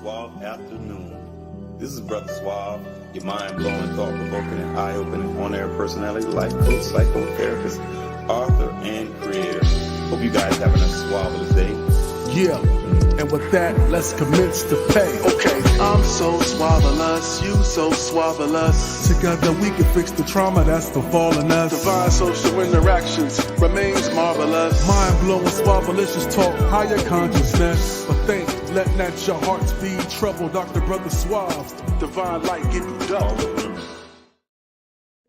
Suave afternoon. This is Brother Suave, your mind-blowing, thought-provoking, and eye-opening on-air personality, life coach, psychotherapist, author, and creator. Hope you guys having a suaveless day. Yeah, and with that, let's commence to pay. Okay, I'm so suavelous, you so suavelous. Together we can fix the trauma that's befallen us. Divine social interactions remains marvelous. Mind-blowing, suavelicious talk, higher consciousness. But think, let not your hearts be troubled, Dr. Brother Suave. Divine light give you double.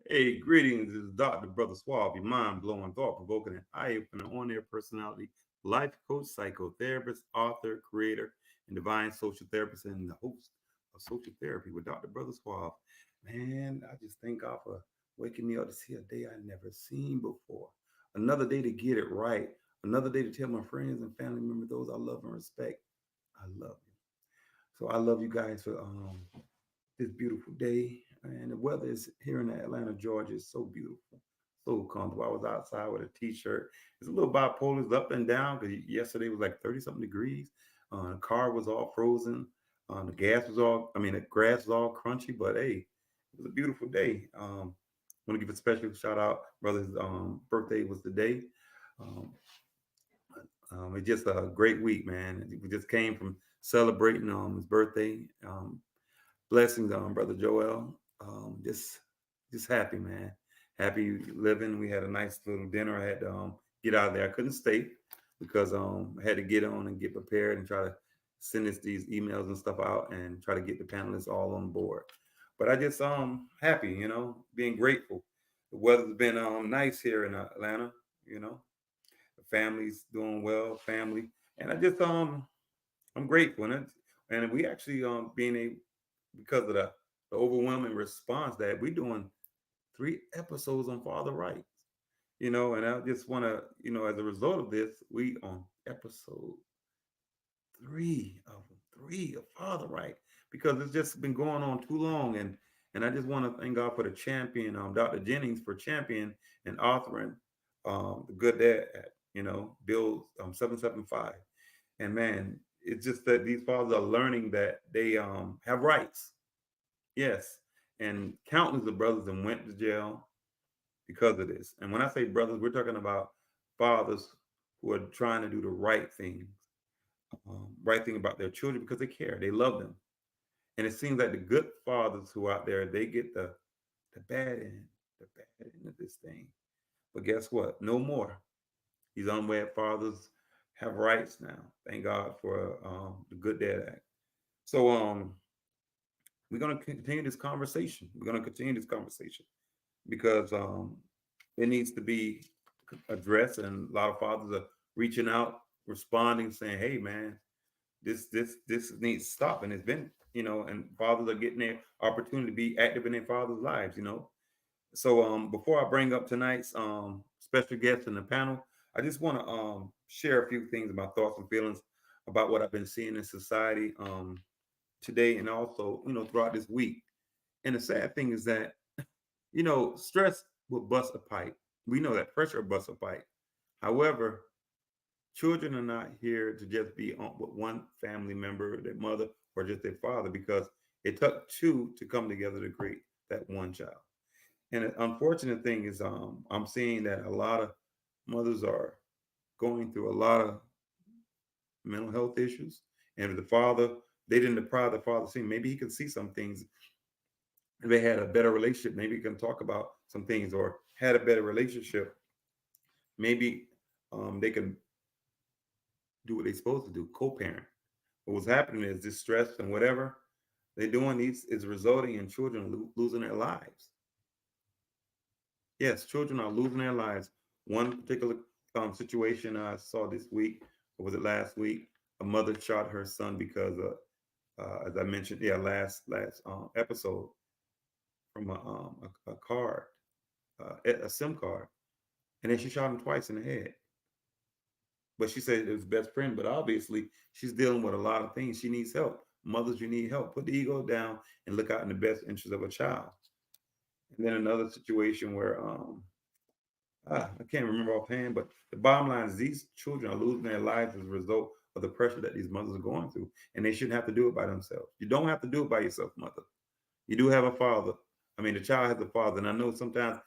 Hey, greetings. This is Dr. Brother Suave, your mind-blowing, thought-provoking, and eye-opening on-air personality, life coach, psychotherapist, author, creator, and divine social therapist, and the host of Social Therapy with Dr. Brother Suave. Man, I just thank God for waking me up to see a day I never seen before. Another day to get it right. Another day to tell my friends and family members, those I love and respect, I love you. So I love you guys for this beautiful day. And the weather is here in Atlanta, Georgia, is so beautiful, so comfortable. I was outside with a t-shirt. It's a little bipolar, it's up and down because yesterday was like 30-something degrees. The car was all frozen. The grass was all crunchy, but hey, it was a beautiful day. I want to give a special shout out. Brother's birthday was today. It's just a great week, man. We just came from celebrating his birthday. Blessings on Brother Joel. Just happy, man. Happy living. We had a nice little dinner. I had to get out of there. I couldn't stay because I had to get on and get prepared and try to send these emails and stuff out and try to get the panelists all on board. But I just happy, being grateful. The weather's been nice here in Atlanta, The family's doing well, family. And I just I'm grateful. And we actually being a because of the overwhelming response that we're doing 3 episodes on father rights, and I just want to, as a result of this, we on episode 3 of father right, because it's just been going on too long. And I just want to thank God for the champion, Dr. Jennings, for champion and authoring the good dad, Bill 775. And man, it's just that these fathers are learning that they have rights. Yes. And countless of brothers that went to jail because of this. And when I say brothers, we're talking about fathers who are trying to do the right thing about their children because they care, they love them. And it seems like the good fathers who are out there, they get the bad end of this thing. But guess what? No more. These unwed fathers have rights now. Thank God for the Good Dad Act. So we're going to continue this conversation. Because it needs to be addressed, and a lot of fathers are reaching out, responding, saying, "Hey, man, this needs to stop." And it's been, and fathers are getting their opportunity to be active in their fathers' lives, So before I bring up tonight's special guest in the panel, I just want to share a few things, my thoughts and feelings about what I've been seeing in society today, and also, throughout this week. And the sad thing is that, stress will bust a pipe. We know that pressure will bust a pipe. However, children are not here to just be on with one family member, their mother, or just their father, because it took 2 to come together to create that one child. And the unfortunate thing is, I'm seeing that a lot of mothers are going through a lot of mental health issues. And if the father, they didn't deprive the father seeing, maybe he could see some things. If they had a better relationship, maybe he can talk about some things, or had a better relationship, maybe they can do what they're supposed to do, co-parent. But what's happening is this stress and whatever they're doing is resulting in children losing their lives. Yes, children are losing their lives. One particular situation I saw this week, or was it last week? A mother shot her son because of, as I mentioned, last episode, from a card, a SIM card, and then she shot him twice in the head. But she said it was best friend, but obviously she's dealing with a lot of things. She needs help. Mothers, you need help. Put the ego down and look out in the best interest of a child. And then another situation where I can't remember offhand, but the bottom line is these children are losing their lives as a result of the pressure that these mothers are going through, and they shouldn't have to do it by themselves. You don't have to do it by yourself, mother. You do have a father. I mean, the child has a father, and I know sometimes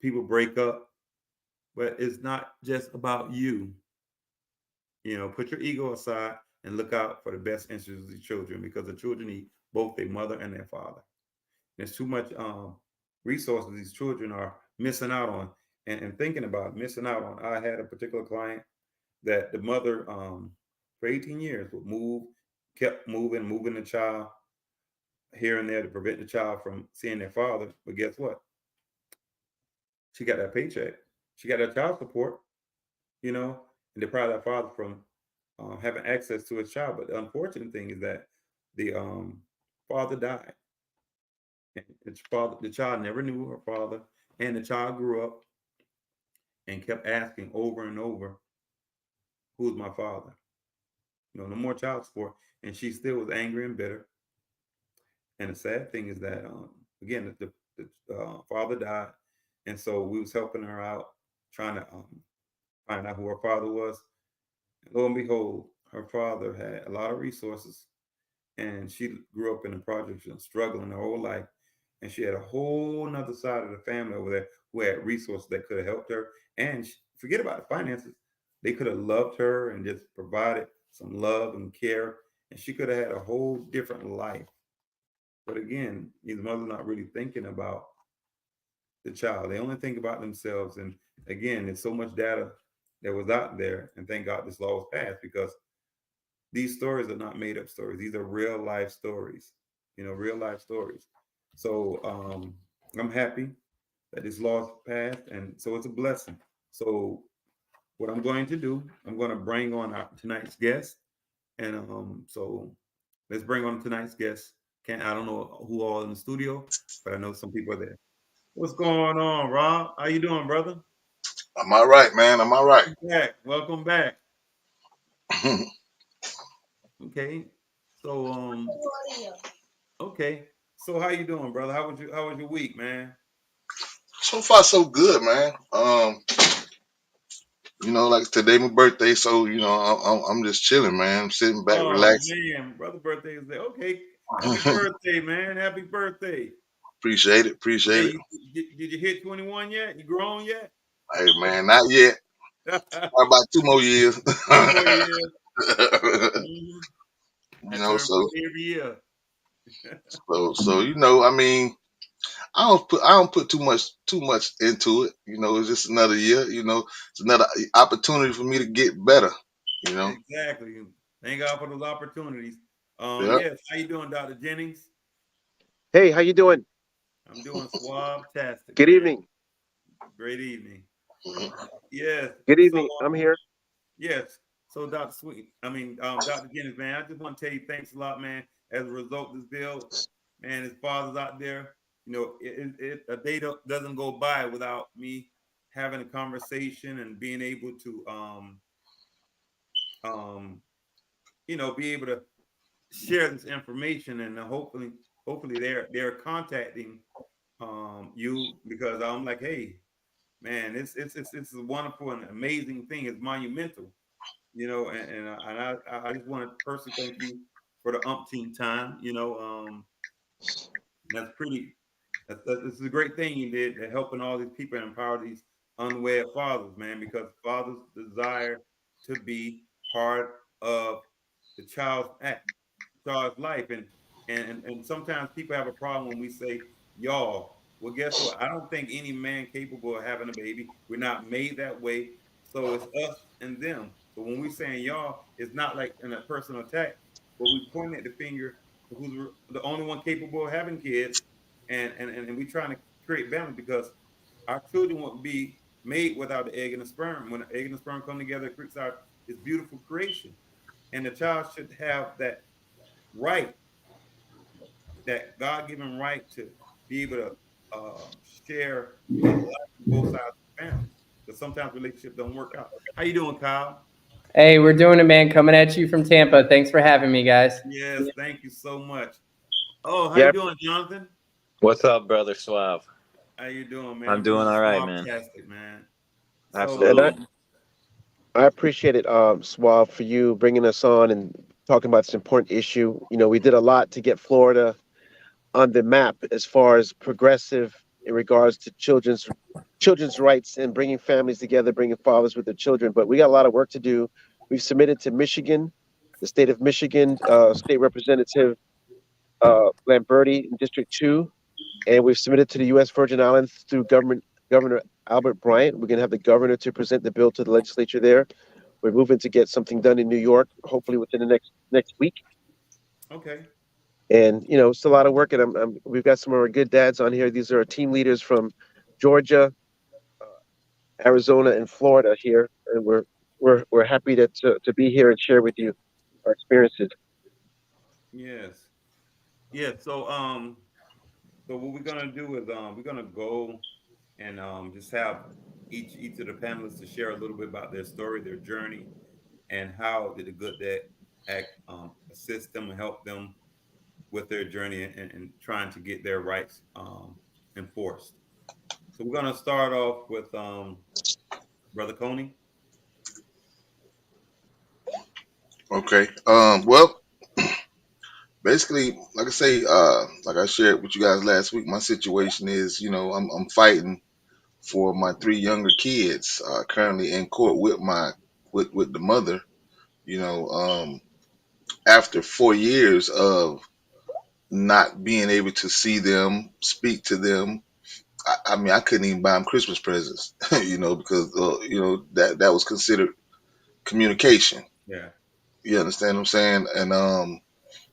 people break up, but it's not just about you. You know, put your ego aside and look out for the best interests of the children, because the children need both their mother and their father. There's too much resources these children are missing out on, and thinking about missing out on. I had a particular client that the mother for 18 years would move, kept moving the child here and there to prevent the child from seeing their father. But guess what? She got that paycheck. She got that child support, you know, and deprived that father from having access to his child. But the unfortunate thing is that the father died. And the child never knew her father, and the child grew up and kept asking over and over, "Who's my father?" You know, no more child support, and she still was angry and bitter. And the sad thing is that again, the father died, and so we was helping her out, trying to find out who her father was. And lo and behold, her father had a lot of resources, and she grew up in the projects and struggling her whole life. And she had a whole nother side of the family over there who had resources that could have helped her. And forget about the finances. They could have loved her and just provided some love and care. And she could have had a whole different life. But again, these mothers not really thinking about the child. They only think about themselves. And again, there's so much data that was out there. And thank God this law was passed, because these stories are not made up stories. These are real life stories, you know, real life stories. So I'm happy that this law is passed, and so it's a blessing. So what I'm going to do, I'm going to bring on our tonight's guest, and so let's bring on tonight's guest. I don't know who all in the studio, but I know some people are there. What's going on, Rob? How you doing, brother? I'm all right, man. I'm all right. Welcome back. Welcome back. Okay. So okay. So how you doing, brother? How was your week, man? So far, so good, man. Like today my birthday, so I'm just chilling, man. I'm sitting back, Oh relaxing. man, brother birthday is there. Okay. Happy birthday, man. Happy birthday. Appreciate it, appreciate Hey, it. did you hit 21 yet? You grown yet? Hey, man, not yet. About 2 more years. Two more years. Mhm. I turn So 40 every year. I mean, I don't put too much into it. It's just another year. It's another opportunity for me to get better. You know. Exactly. Thank God for those opportunities. Yeah. Yes. How you doing, Dr. Jennings? Hey, how you doing? I'm doing suave-tastic, Good man. evening. Great evening. Yes. Good So evening. I'm here. yes. So, Dr. Jennings, man, I just want to tell you thanks a lot, man. As a result of this bill, man, his fathers out there, a day doesn't go by without me having a conversation and being able to, um, be able to share this information, and hopefully they're contacting you, because I'm like, hey, man, it's a wonderful and amazing thing. It's monumental, and I just want to personally thank you for the umpteen time. That's pretty. This is a great thing you did, helping all these people and empower these unwed fathers, man, because fathers desire to be part of the child's life, and sometimes people have a problem when we say y'all. Well, guess what? I don't think any man capable of having a baby. We're not made that way, so it's us and them. So when we saying y'all, it's not like in a personal attack, but we point at the finger to who's the only one capable of having kids, and we trying to create balance, because our children won't be made without the egg and the sperm. When the egg and the sperm come together, it creates this beautiful creation, and the child should have that right, that God-given right to be able to share a life with both sides of the family. Because sometimes relationships don't work out. How you doing, Kyle? Hey, we're doing it, man. Coming at you from Tampa. Thanks for having me, guys. Yes, thank you so much. Oh, how you Yeah, doing, Jonathan? What's up, brother Suave? How you doing, man? I'm I'm doing doing all right, man. fantastic, man. So, and I, Absolutely. I appreciate it, Suave, for you bringing us on and talking about this important issue. You know, we did a lot to get Florida on the map as far as progressive in regards to children's rights and bringing families together, bringing fathers with their children. But we got a lot of work to do. We've submitted to Michigan, the state of Michigan, State Representative Lamberti in District 2, and we've submitted to the U.S. Virgin Islands through Governor Albert Bryant. We're going to have the governor to present the bill to the legislature there. We're moving to get something done in New York, hopefully within the next week. Okay. And you know, it's a lot of work. And we've got some of our good dads on here. These are our team leaders from Georgia, Arizona, and Florida here, and we're happy to be here and share with you our experiences. Yes. Yeah. So what we're gonna do is we're gonna go and just have each of the panelists to share a little bit about their story, their journey, and how did the Good Dad Act assist them and help them with their journey and trying to get their rights enforced. So we're gonna start off with Brother Coney. Okay. Well, basically, like I say, like I shared with you guys last week, my situation is, I'm fighting for my three younger kids, currently in court with with the mother. You know, after 4 years of not being able to see them, speak to them. I mean, I couldn't even buy them Christmas presents, because that was considered communication. Yeah. You understand what I'm saying? And I'm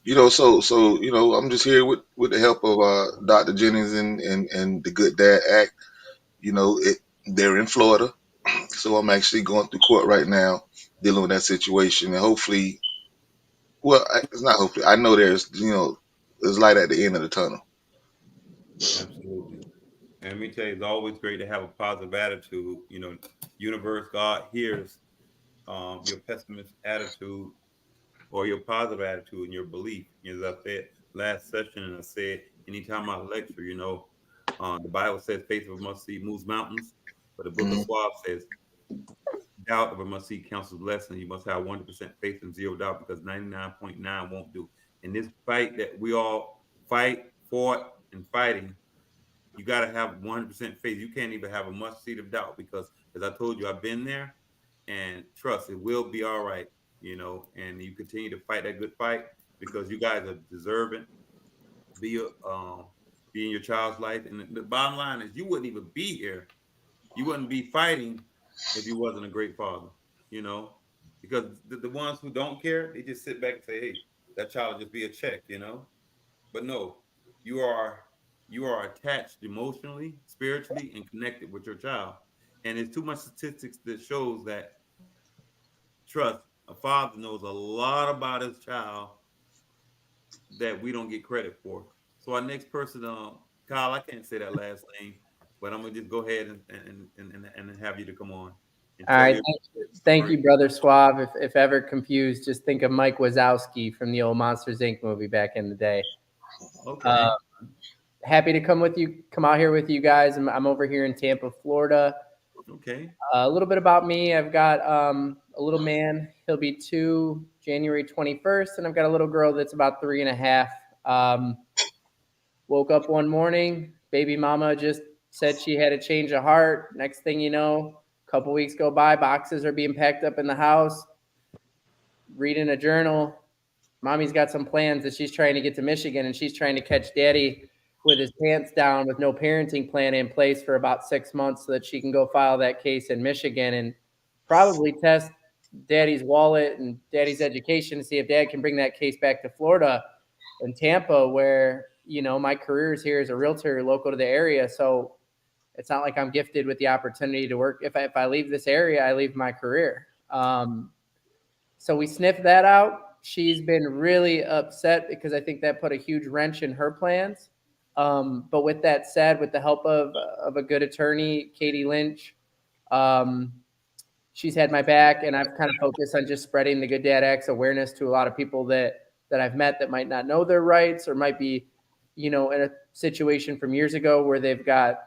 just here with the help of Dr. Jennings and the Good Dad Act. They're in Florida, so I'm actually going through court right now dealing with that situation, and hopefully, well, it's not hopefully. I know there's light at the end of the tunnel. Absolutely. And let me tell you, it's always great to have a positive attitude. Universe, God hears your pessimist attitude or your positive attitude and your belief. As I said last session, and I said anytime I lecture, the Bible says faith of a must see moves mountains, but the book of Hmm. Suave says doubt of a must see counsels blessing. You must have 100% faith and zero doubt because 99.9 won't do. In this fight that we all fought, and fighting, you got to have 100% faith. You can't even have a must seed of doubt because, as I told you, I've been there, and trust it will be all right. And you continue to fight that good fight because you guys are deserving. Be be in your child's life, and the bottom line is you wouldn't even be here. You wouldn't be fighting if you wasn't a great father. You know, because the ones who don't care, they just sit back and say, "Hey, that child will just be a check." But no, you are you are attached emotionally, spiritually, and connected with your child. And there's too much statistics that shows that trust a father knows a lot about his child that we don't get credit for. So our next person, Kyle, I can't say that last name, but I'm gonna just go ahead and have you to come on and All tell right. your Thank story. you, Brother Suave. If ever confused, just think of Mike Wazowski from the old Monsters Inc. movie back in the day. Uh, Okay. Happy to come out here with you guys. I'm over here in Tampa, Florida. Okay. A little bit about me. I've got a little man. He'll be 2 January 21st, and I've got a little girl that's about 3.5. Woke up one morning, baby mama just said she had a change of heart. Next thing you know, a couple weeks go by, boxes are being packed up in the house. Reading a journal, mommy's got some plans that she's trying to get to Michigan, and she's trying to catch daddy with his pants down with no parenting plan in place for about 6 months so that she can go file that case in Michigan and probably test daddy's wallet and daddy's education to see if dad can bring that case back to Florida and Tampa, where, my career is here as a realtor local to the area. So it's not like I'm gifted with the opportunity to work. If I leave this area, I leave my career. So we sniffed that out. She's been really upset because I think that put a huge wrench in her plans. But with that said, with the help of a good attorney, Katie Lynch, she's had my back, and I've kind of focused on just spreading the Good Dad Act's awareness to a lot of people that I've met that might not know their rights or might be, in a situation from years ago where they've got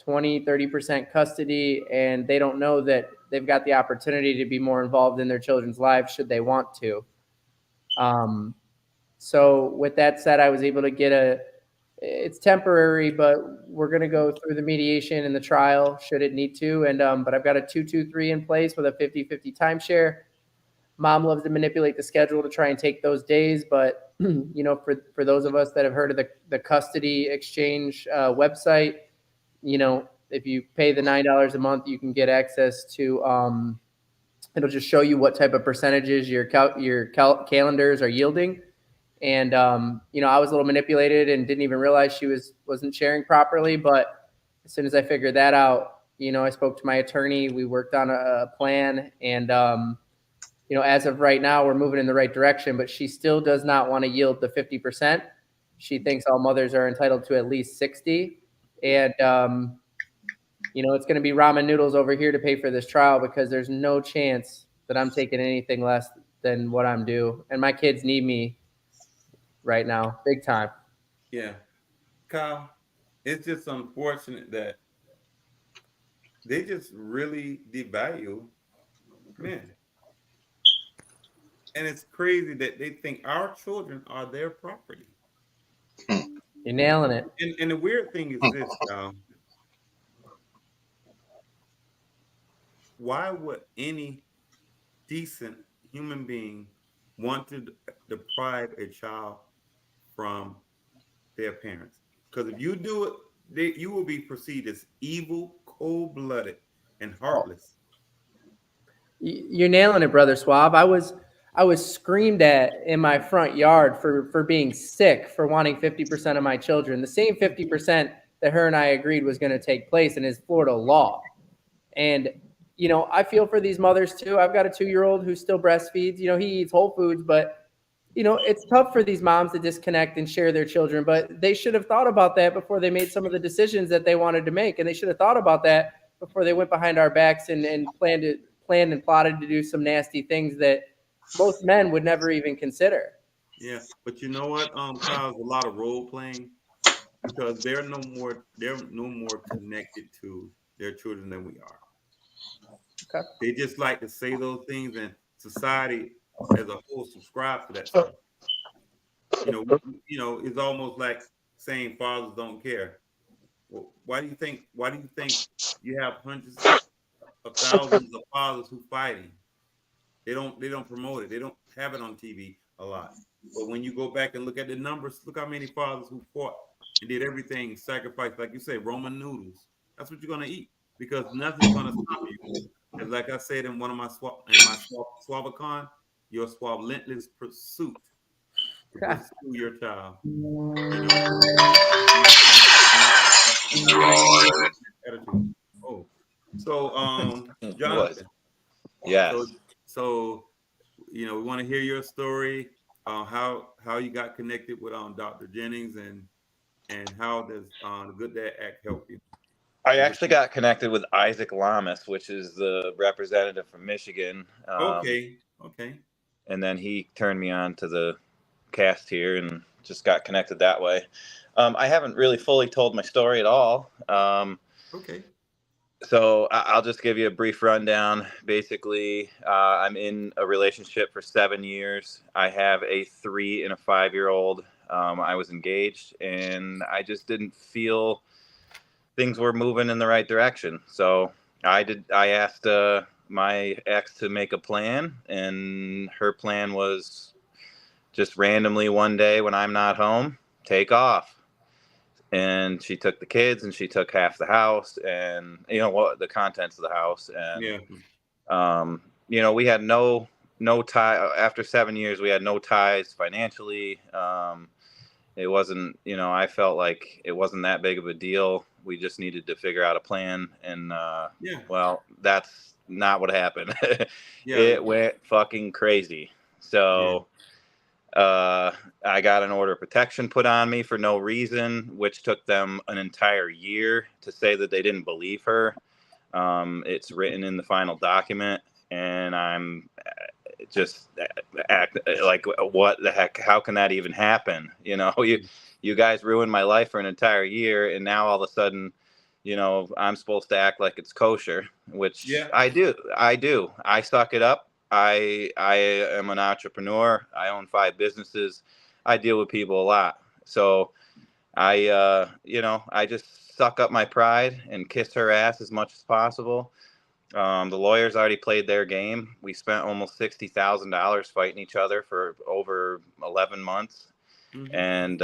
20-30% custody, and they don't know that they've got the opportunity to be more involved in their children's lives should they want to. So with that said, I was able to get it's temporary, but we're going to go through the mediation and the trial should it need to. And, but I've got a 2-2-3 in place with a 50-50 timeshare. Mom loves to manipulate the schedule to try and take those days. But, you know, for those of us that have heard of the custody exchange website, you know, if you pay the $9 a month, you can get access to, it'll just show you what type of percentages your calendars are yielding. And, you know, I was a little manipulated and didn't even realize she wasn't sharing properly. But as soon as I figured that out, you know, I spoke to my attorney, we worked on a plan, and, you know, as of right now, we're moving in the right direction, but she still does not want to yield the 50%. She thinks all mothers are entitled to at least 60. And, you know, it's going to be ramen noodles over here to pay for this trial, because there's no chance that I'm taking anything less than what I'm due. And my kids need me right now, big time. Yeah. Kyle, it's just unfortunate that they just really devalue men. And it's crazy that they think our children are their property. You're nailing it. And the weird thing is this, why would any decent human being want to deprive a child from their parents? Because if you do it, you will be perceived as evil, cold-blooded, and heartless. You're nailing it, brother Suave. I was screamed at in my front yard for being sick, for wanting 50% of my children, the same 50% that her and I agreed was going to take place and is Florida law. And, you know, I feel for these mothers too. I've got a 2-year-old who still breastfeeds. You know, he eats Whole Foods, but, you know, it's tough for these moms to disconnect and share their children. But they should have thought about that before they made some of the decisions that they wanted to make. And they should have thought about that before they went behind our backs and planned and plotted to do some nasty things that most men would never even consider. Yeah, but you know what? Kyle's a lot of role playing, because they're no more connected to their children than we are. Okay. They just like to say those things, and society as a whole subscribe to that stuff. You know, it's almost like saying fathers don't care. Well, why do you think you have hundreds of thousands of fathers who fighting? They don't promote it. They don't have it on TV a lot. But when you go back and look at the numbers, look how many fathers who fought and did everything, sacrificed, like you say, Roman noodles. That's what you're gonna eat, because nothing's gonna stop you. And like I said in one of my Suavacon, your relentless pursuit to pursue your child. You know? Attitude. Oh, so Jonathan. Yeah. So, you know, we want to hear your story, how you got connected with Dr. Jennings, and how does the Good Dad Act help you? I actually got connected with Isaac Lamas, which is the representative from Michigan. Okay. And then he turned me on to the cast here and just got connected that way. I haven't really fully told my story at all. Okay. So I'll just give you a brief rundown. Basically, I'm in a relationship for 7 years. I have a 3 and a 5-year-old. I was engaged, and I just didn't feel things were moving in the right direction. So I asked my ex to make a plan, and her plan was just randomly one day when I'm not home, take off. And she took the kids, and she took half the house, and the contents of the house. And we had no tie. After 7 years, we had no ties financially. It wasn't, I felt like it wasn't that big of a deal. We just needed to figure out a plan, and well, that's not what happened. It went fucking crazy. So. I got an order of protection put on me for no reason, which took them an entire year to say that they didn't believe her. It's written in the final document, and I'm just act like, what the heck? How can that even happen? You guys ruined my life for an entire year, and now all of a sudden I'm supposed to act like it's kosher, which Yeah. I do. I suck it up. I am an entrepreneur. I own 5 businesses. I deal with people a lot. So I just suck up my pride and kiss her ass as much as possible. The lawyers already played their game. We spent almost $60,000 fighting each other for over 11 months. Mm-hmm. And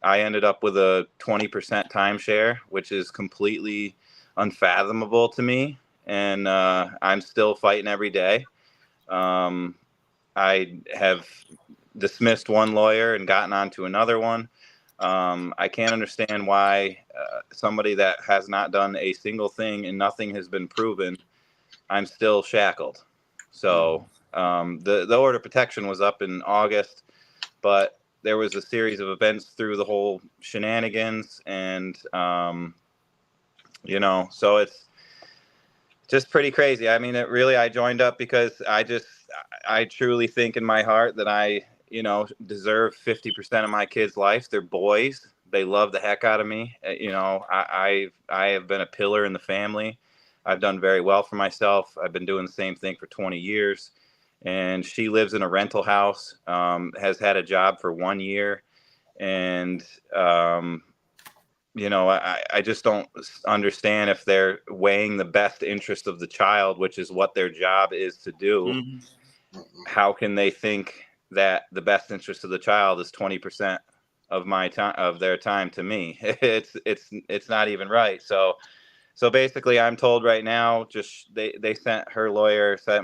I ended up with a 20% timeshare, which is completely unfathomable to me. And I'm still fighting every day. I have dismissed one lawyer and gotten onto another one. I can't understand why somebody that has not done a single thing and nothing has been proven, I'm still shackled. So the order of protection was up in August, but there was a series of events through the whole shenanigans, and so it's just pretty crazy. I mean, I joined up because I truly think in my heart that I deserve 50% of my kids' life. They're boys. They love the heck out of me. I have been a pillar in the family. I've done very well for myself. I've been doing the same thing for 20 years. And she lives in a rental house, has had a job for 1 year. And, I just don't understand if they're weighing the best interest of the child, which is what their job is to do. Mm-hmm. How can they think that the best interest of the child is 20% of my time, of their time to me? It's not even right. So basically, I'm told right now, just they sent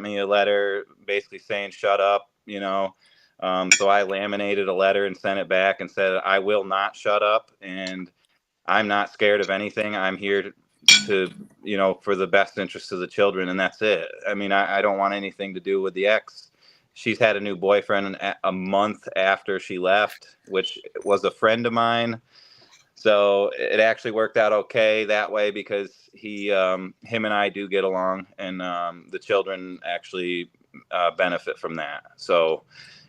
me a letter basically saying shut up. So I laminated a letter and sent it back and said I will not shut up, and I'm not scared of anything. I'm here to for the best interest of the children, and that's it. I mean, I don't want anything to do with the ex. She's had a new boyfriend a month after she left, which was a friend of mine. So it actually worked out okay that way because him and I do get along, and the children actually benefit from that. So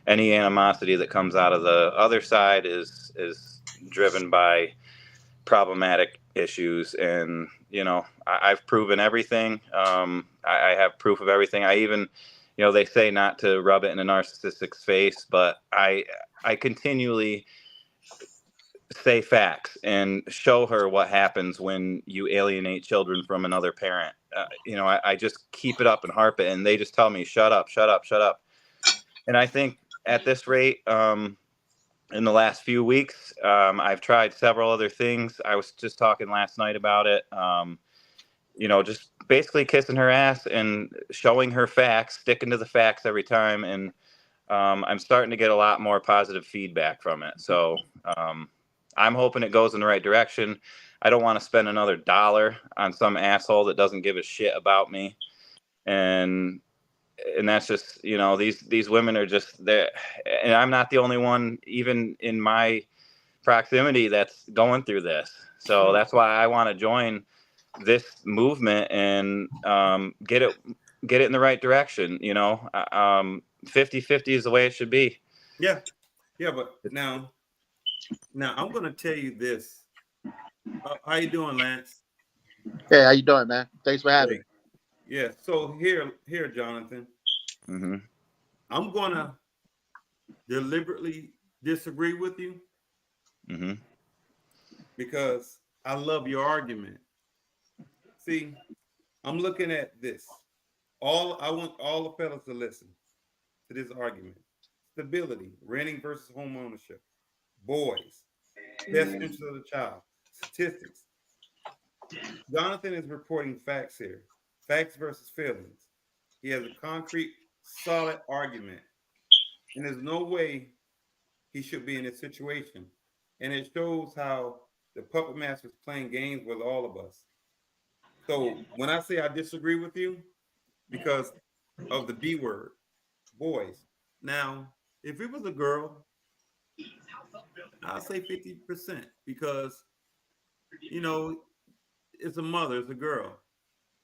any animosity that comes out of the other side is driven by problematic issues, and I've proven everything. I have proof of everything. I even, they say not to rub it in a narcissist's face, but I continually say facts and show her what happens when you alienate children from another parent. I just keep it up and harp it, and they just tell me, shut up, shut up, shut up. And I think at this rate, in the last few weeks, I've tried several other things. I was just talking last night about it. Just basically kissing her ass and showing her facts, sticking to the facts every time. And I'm starting to get a lot more positive feedback from it. So I'm hoping it goes in the right direction. I don't want to spend another $1 on some asshole that doesn't give a shit about me. And that's just, these women are just there. And I'm not the only one, even in my proximity, that's going through this. So that's why I want to join this movement and get it in the right direction. 50-50 is the way it should be. Yeah. But now I'm going to tell you this. How you doing, Lance? Hey, how you doing, man? Thanks for having me. Yeah. So here, Jonathan. Mm-hmm. I'm going to deliberately disagree with you because I love your argument. See, I'm looking at this. I want all the fellas to listen to this argument. Stability, renting versus home ownership, boys, best interest of the child, statistics. Jonathan is reporting facts here. Facts versus feelings. He has a concrete, solid argument. And there's no way he should be in this situation. And it shows how the puppet master is playing games with all of us. So when I say I disagree with you, because of the B word, boys. Now, if it was a girl, I'll say 50% because, it's a mother, it's a girl.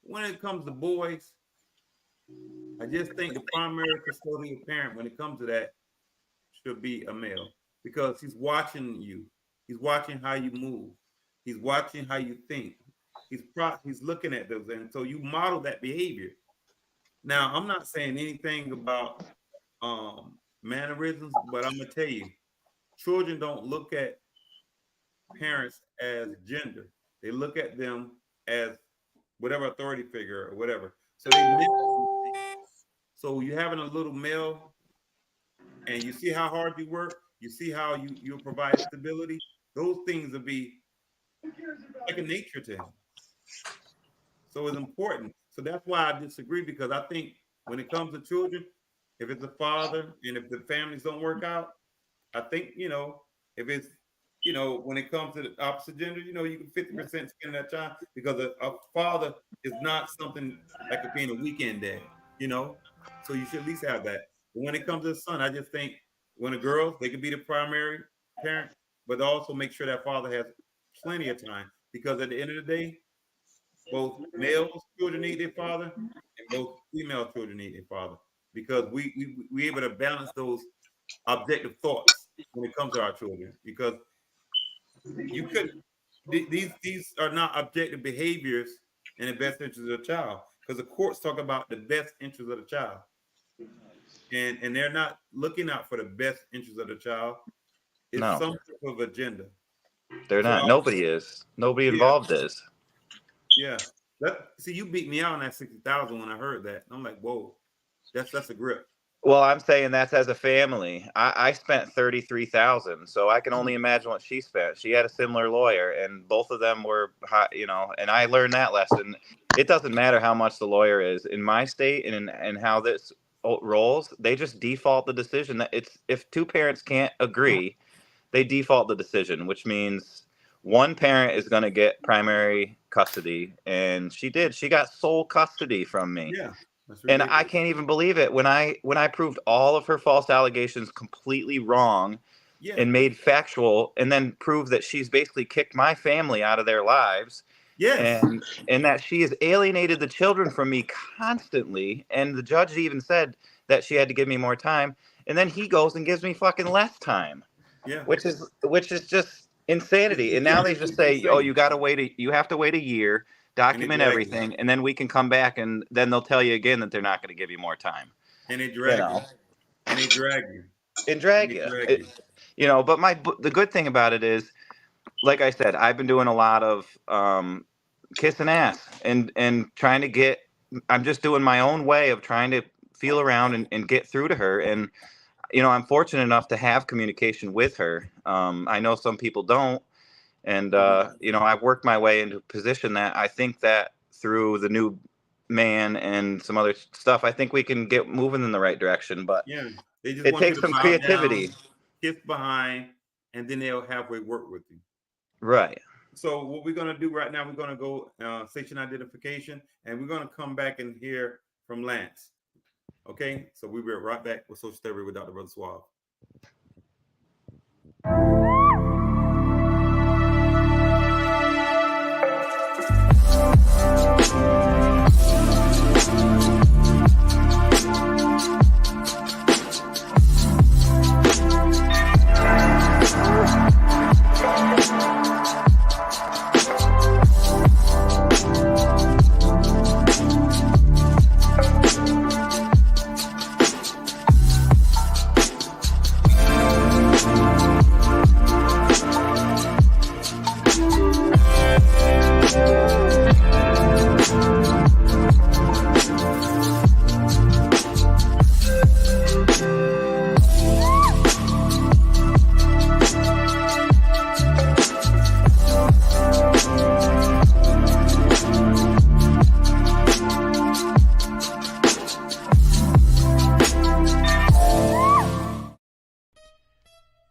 When it comes to boys, I just think the primary custodial parent, when it comes to that, should be a male because he's watching you. He's watching how you move. He's watching how you think. he's looking at those, and so you model that behavior. Now, I'm not saying anything about mannerisms, but I'm gonna tell you, children don't look at parents as gender. They look at them as whatever authority figure or whatever. So so you having a little male, and you see how hard you work, you see how you provide stability. Those things will be second nature to him. So it's important. So that's why I disagree, because I think when it comes to children, if it's a father and if the families don't work out, I think, if it's, when it comes to the opposite gender, you can 50% spend that time, because a father is not something that could be in a weekend dad, so you should at least have that. But when it comes to the son, I just think when a girl, they could be the primary parent, but also make sure that father has plenty of time, because at the end of the day, both male children need their father and both female children need their father, because we able to balance those objective thoughts when it comes to our children, because you could these are not objective behaviors in the best interest of the child, because the courts talk about the best interest of the child, and they're not looking out for the best interest of the child. It's some type of agenda. They're not. Nobody is. Nobody involved is. Yeah. See, you beat me out on that 60,000 when I heard that. I'm like, whoa, that's a grip. Well, I'm saying that's as a family. I spent 33,000, so I can only imagine what she spent. She had a similar lawyer, and both of them were, and I learned that lesson. It doesn't matter how much the lawyer is in my state, and how this rolls. They just default the decision. That it's, if two parents can't agree, they default the decision, which means one parent is going to get primary custody, and she got sole custody from me. Yeah. And I can't even believe it when I proved all of her false allegations completely wrong, and made factual, and then proved that she's basically kicked my family out of their lives. Yes. And that she has alienated the children from me constantly. And the judge even said that she had to give me more time. And then he goes and gives me fucking less time. Yeah. Which is just insanity. And now they just say, oh, you have to wait a year, document everything, and then we can come back, and then they'll tell you again that they're not going to give you more time. And they drag you. And they drag you. And drag you. But the good thing about it is, like I said, I've been doing a lot of kissing ass and trying to get, I'm just doing my own way of trying to feel around and get through to her. And, I'm fortunate enough to have communication with her. I know some people don't. And, I've worked my way into a position that I think that through the new man and some other stuff, I think we can get moving in the right direction. But it takes some creativity. Kiss behind, and then they'll halfway work with you. Right. So what we're going to do right now, we're going to go station identification, and we're going to come back and hear from Lance. Okay? So we'll be right back with Social Therapy with Dr. Brother Suave.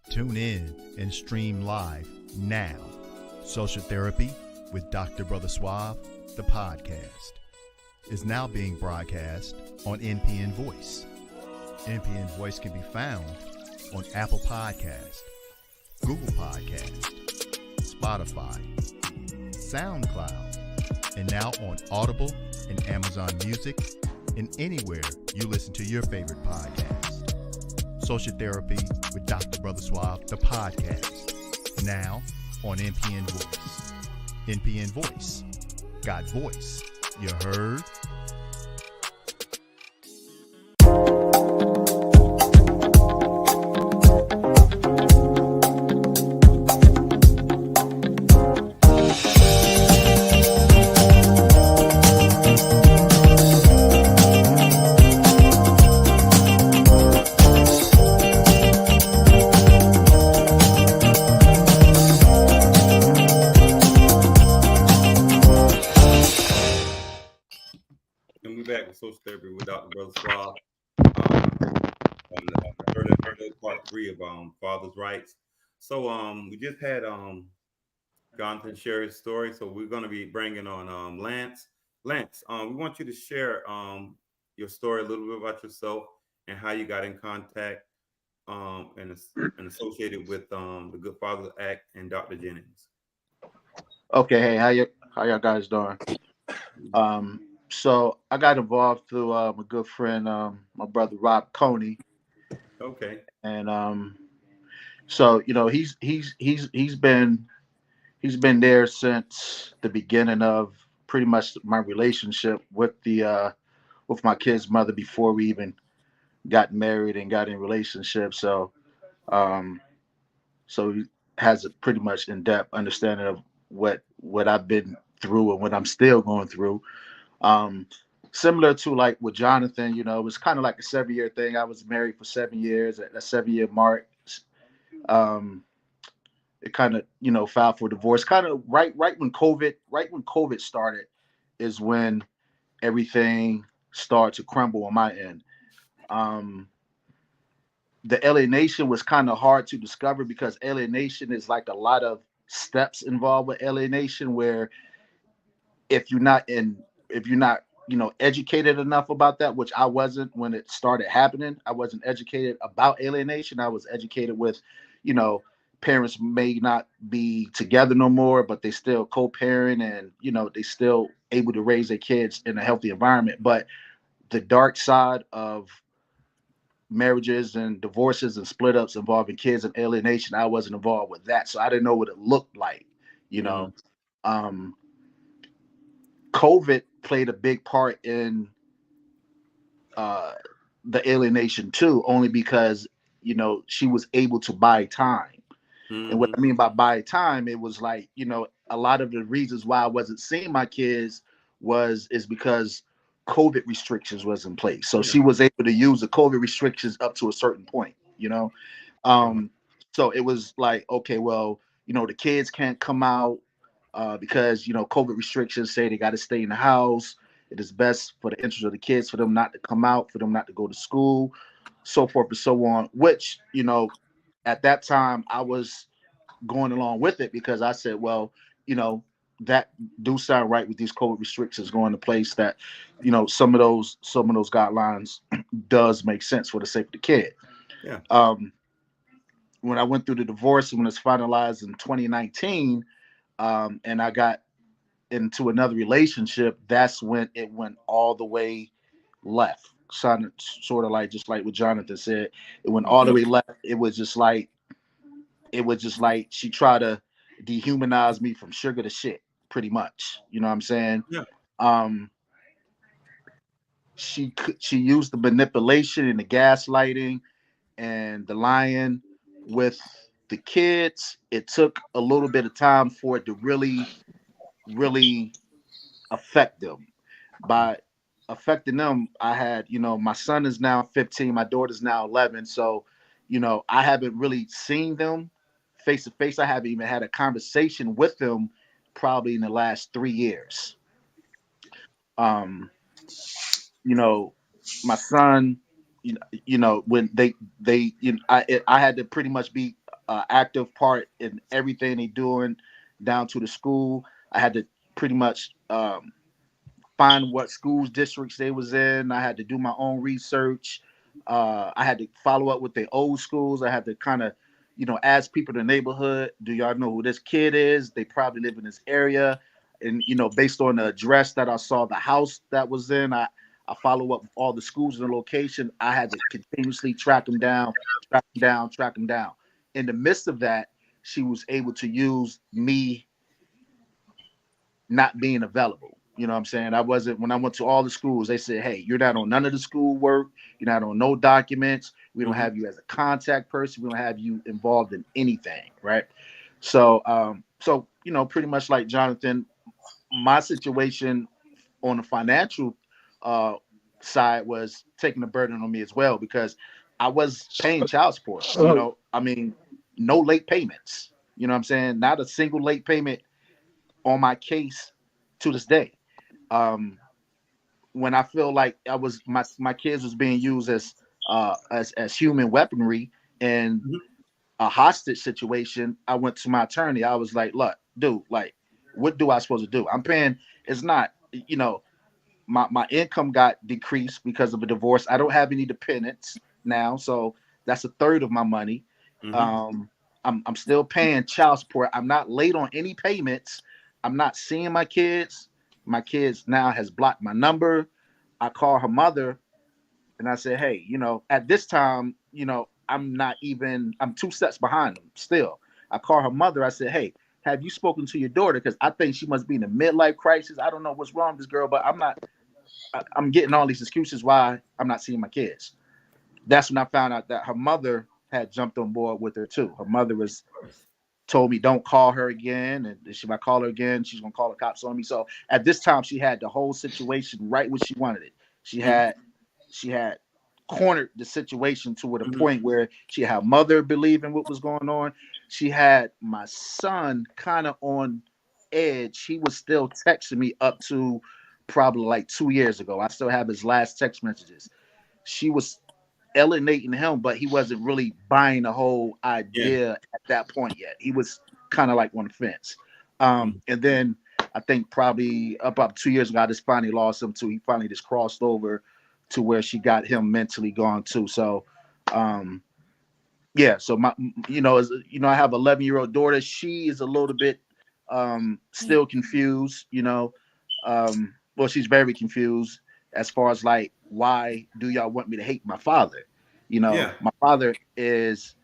Tune in and stream live now. Social Therapy with Dr. Brother Suave, the podcast, is now being broadcast on NPN Voice. NPN Voice can be found on Apple Podcast, Google Podcast, Spotify, SoundCloud, and now on Audible and Amazon Music, and anywhere you listen to your favorite podcast. Social Therapy with Dr. Brother Suave, the podcast, now on NPN Voice. NPN Voice, got voice. You heard? And we're back with Social Therapy with Dr. Brother Suave. On the third part 3 of father's rights. So we just had Jonathan share his story. So we're going to be bringing on Lance. Lance, we want you to share your story, a little bit about yourself and how you got in contact and associated with the Good Father Act and Dr. Jennings. Okay, hey, how y'all guys doing? So I got involved through my good friend, my brother Rob Coney, Okay. and so he's been there since the beginning of pretty much my relationship with with my kid's mother before we even got married and got in relationship. Um, so he has a pretty much in-depth understanding of what I've been through and what I'm still going through. Similar to like with Jonathan, it was kind of like a 7-year thing. I was married for 7 years. At that 7-year mark, it kind of filed for divorce. Kind of right when COVID started, is when everything started to crumble on my end. The alienation was kind of hard to discover because alienation is like a lot of steps involved with alienation, where if you're not educated enough about that, which I wasn't when it started happening. I wasn't educated about alienation. I was educated with, parents may not be together no more, but they still co-parent and, they still able to raise their kids in a healthy environment. But the dark side of marriages and divorces and split ups involving kids and alienation, I wasn't involved with that. So I didn't know what it looked like, um, COVID played a big part in the alienation too, only because she was able to buy time. And what I mean by buy time, it was like a lot of the reasons why I wasn't seeing my kids is because COVID restrictions was in place. So she was able to use the COVID restrictions up to a certain point. So it was like, okay, well, the kids can't come out because COVID restrictions say they got to stay in the house. It is best for the interest of the kids for them not to come out, for them not to go to school, so forth and so on. Which at that time I was going along with it because I said, well, that do sound right with these COVID restrictions going to place. That some of those guidelines does make sense for the sake of the kid. Yeah. When I went through the divorce and when it's finalized in 2019, and I got into another relationship, that's when it went all the way left. Sort of like just like what Jonathan said, it went all the way left. It was just like she tried to dehumanize me from sugar to shit, pretty much. You know what I'm saying? Yeah. She used the manipulation and the gaslighting and the lying with the kids. It took a little bit of time for it to really affect them. By affecting them, I had, my son is now 15, my daughter's now 11. So, I haven't really seen them face to face. I haven't even had a conversation with them probably in the last 3 years. My son, when I had to pretty much be active part in everything they doing down to the school. I had to pretty much find what schools districts they was in. I had to do my own research. I had to follow up with the old schools. I had to kind of, ask people in the neighborhood, do y'all know who this kid is? They probably live in this area. And, based on the address that I saw the house that was in, I follow up with all the schools and the location. I had to continuously track them down. In the midst of that, she was able to use me not being available. You know what I'm saying? I wasn't, when I went to all the schools, they said, hey, you're not on none of the school work. You're not on no documents. We don't have you as a contact person. We don't have you involved in anything. Right. So, pretty much like Jonathan, my situation on the financial uh, side was taking the burden on me as well, because I was paying child support. I mean, no late payments. You know what I'm saying? Not a single late payment on my case to this day. Um, when I feel like I was my kids was being used as human weaponry and a hostage situation, I went to my attorney. I was like, look, dude, like, what do I supposed to do? I'm paying, it's not, my income got decreased because of a divorce. I don't have any dependents now, so that's a third of my money. I'm still paying child support. I'm not late on any payments. I'm not seeing my kids. My kids now has blocked my number. I call her mother and I said, hey, at this time, I'm 2 steps behind them still. I call her mother. I said, hey, have you spoken to your daughter? Because I think she must be in a midlife crisis. I don't know what's wrong with this girl, but I'm getting all these excuses why I'm not seeing my kids. That's when I found out that her mother had jumped on board with her too. Her mother told me don't call her again, and if I call her again, she's gonna call the cops on me. So at this time, she had the whole situation right where she wanted it. She had cornered the situation to a point where she had mother believing what was going on. She had my son kind of on edge. He was still texting me up to probably like 2 years ago. I still have his last text messages. She was alienating him, but he wasn't really buying the whole idea at that point yet. He was kind of like on the fence. And then I think probably about 2 years ago, I just finally lost him too. He finally just crossed over to where she got him mentally gone too. So, so my, I have an 11-year-old daughter. She is a little bit still confused, well, she's very confused as far as like, why do y'all want me to hate my father? My father is,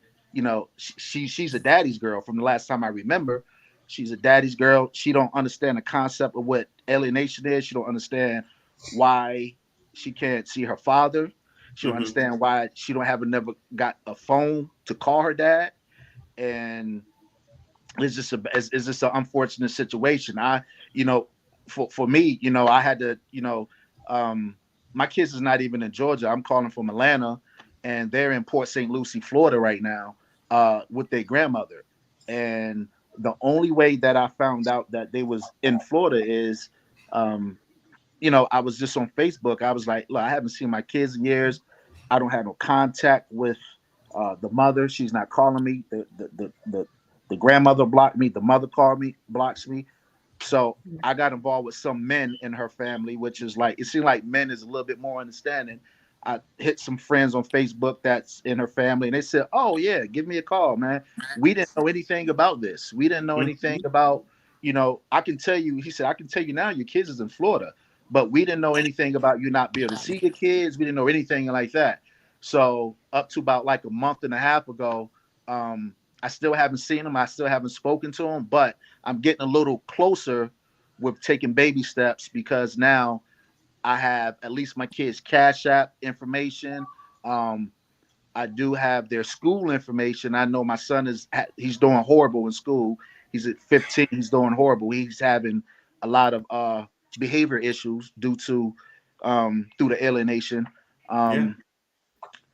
she's a daddy's girl from the last time I remember. She's a daddy's girl. She don't understand the concept of what alienation is. She don't understand why she can't see her father. She don't understand why she never got a phone to call her dad. And it's just an unfortunate situation. For me, I had to, my kids is not even in Georgia. I'm calling from Atlanta, and they're in Port St. Lucie, Florida right now, with their grandmother. And the only way that I found out that they was in Florida is, I was just on Facebook. I was like, look, I haven't seen my kids in years. I don't have no contact with the mother. She's not calling me. The grandmother blocked me. The mother blocks me. So I got involved with some men in her family, which is like, it seemed like men is a little bit more understanding. I hit some friends on Facebook that's in her family, and they said, oh yeah, give me a call, man. We didn't know anything about this. We didn't know anything about, I can tell you, he said, I can tell you now your kids is in Florida, but we didn't know anything about you not being able to see your kids. We didn't know anything like that. So up to about like a month and a half ago, I still haven't seen them. I still haven't spoken to them, but I'm getting a little closer with taking baby steps, because now I have at least my kids' Cash App information. I do have their school information. I know my son he's doing horrible in school. He's at 15. He's doing horrible. He's having a lot of behavior issues due to through the alienation.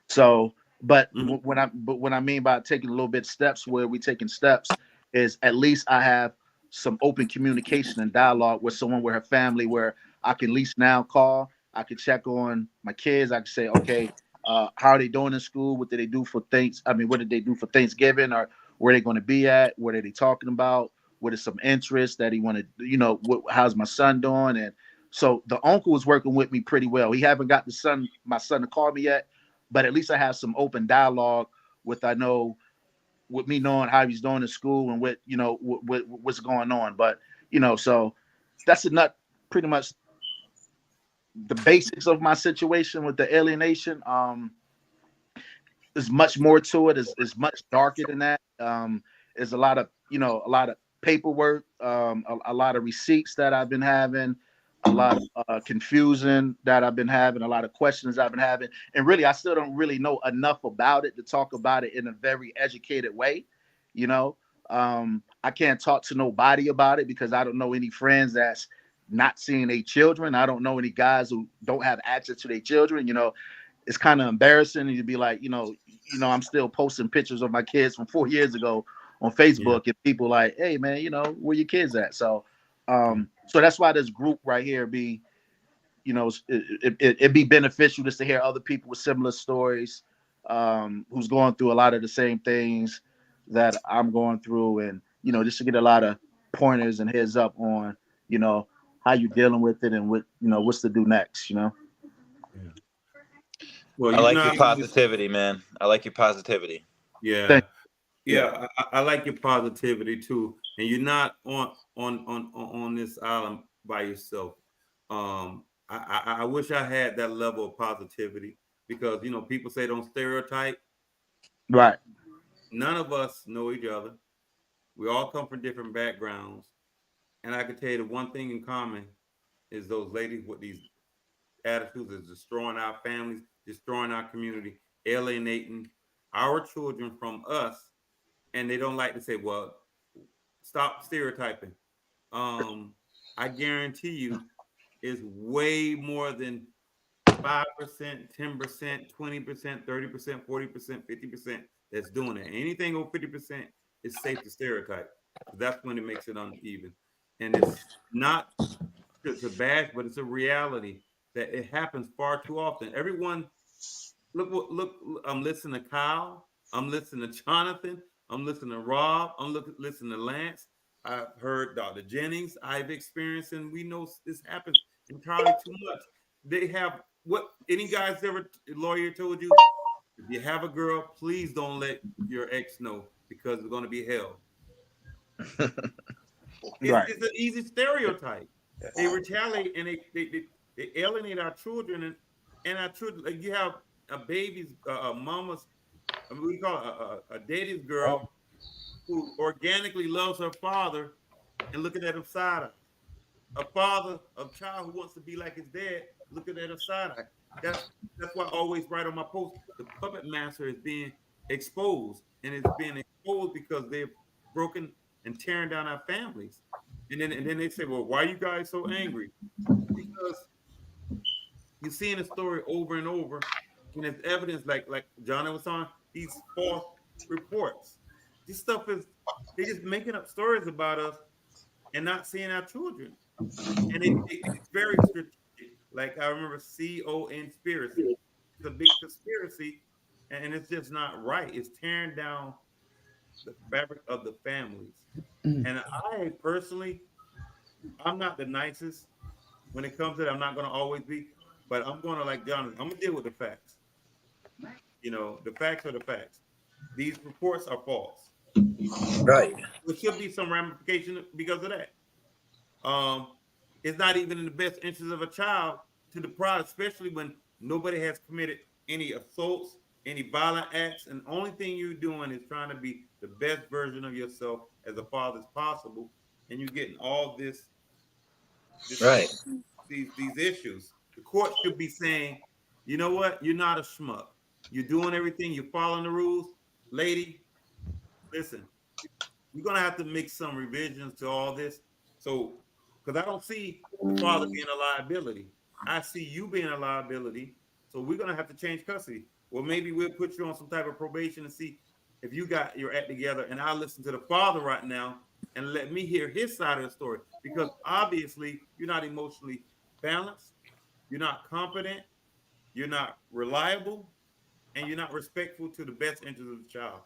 So, but what I mean by taking a little bit steps, where we taking steps, is at least I have some open communication and dialogue with someone, with her family, where I can at least now call. I can check on my kids. I can say, okay, how are they doing in school? What did they do for what did they do for Thanksgiving? Or where they going to be at? What are they talking about? What is some interest that he wanted? How's my son doing? And so the uncle is working with me pretty well. He haven't got my son to call me yet, but at least I have some open dialogue with me knowing how he's doing in school and what's going on. But so that's pretty much the basics of my situation with the alienation. There's much more to it. It's much darker than that. There's a lot of paperwork, a lot of receipts that I've been having, a lot of confusion that I've been having, a lot of questions I've been having, and really, I still don't really know enough about it to talk about it in a very educated way. You know, I can't talk to nobody about it because I don't know any friends that's not seeing their children. I don't know any guys who don't have access to their children. You know, it's kind of embarrassing to be like, I'm still posting pictures of my kids from 4 years ago on Yeah. Facebook, and people like, hey man, where your kids at? So, so that's why this group right here be, it'd be beneficial just to hear other people with similar stories, who's going through a lot of the same things that I'm going through, and just to get a lot of pointers and heads up on, how you dealing with it and what's to do next. Yeah. Well, I you're like your not. positivity, man. I like your positivity. Yeah. Thank Yeah. I like your positivity too. And you're not on this island by yourself. I wish I had that level of positivity because people say don't stereotype. Right. None of us know each other. We all come from different backgrounds. And I can tell you the one thing in common is those ladies with these attitudes is destroying our families, destroying our community, alienating our children from us. And they don't like to say, well, stop stereotyping. I guarantee you is way more than 5%, 10%, 20%, 30%, 40%, 50% that's doing it. Anything over 50% is safe to stereotype. That's when it makes it uneven. And it's not to bash, but it's a reality that it happens far too often. Everyone, look, I'm listening to Kyle, I'm listening to Jonathan, I'm listening to Rob, listening to Lance. I've heard Dr. Jennings, I've experienced, and we know this happens entirely too much. They have what any guys ever lawyer told you? If you have a girl, please don't let your ex know because it's going to be hell. Right. It's an easy stereotype. They retaliate and they alienate our children and our children. Like you have a baby's mama's, we call it a daddy's girl who organically loves her father and looking at him side eye. A father, a child who wants to be like his dad, looking at him side eye. That's why I always write on my post, the puppet master is being exposed, and it's being exposed because they've broken and tearing down our families. And then they say, well, why are you guys so angry? Because you're seeing a story over and over, and there's evidence like Johnny was on these false reports. This stuff is they're just making up stories about us and not seeing our children. And it's very strategic. Like I remember CO conspiracy. It's a big conspiracy, and it's just not right. It's tearing down the fabric of the families. And I personally, I'm not the nicest when it comes to that. I'm not going to always be, but I'm going to like Jonathan. I'm going to deal with the facts. The facts are the facts. These reports are false. Right. There should be some ramification because of that. Um, it's not even in the best interest of a child to deprive, especially when nobody has committed any assaults, any violent acts, and the only thing you're doing is trying to be the best version of yourself as a father as possible, and you're getting all this Right. these issues. The court should be saying, you know what, you're not a schmuck. You're doing everything, you're following the rules. Lady, listen, you're gonna have to make some revisions to all this. So, because I don't see the father being a liability, I see you being a liability. So we're gonna have to change custody. Well, maybe we'll put you on some type of probation and see if you got your act together. And I'll listen to the father right now and let me hear his side of the story because obviously you're not emotionally balanced, you're not competent, you're not reliable, and you're not respectful to the best interest of the child.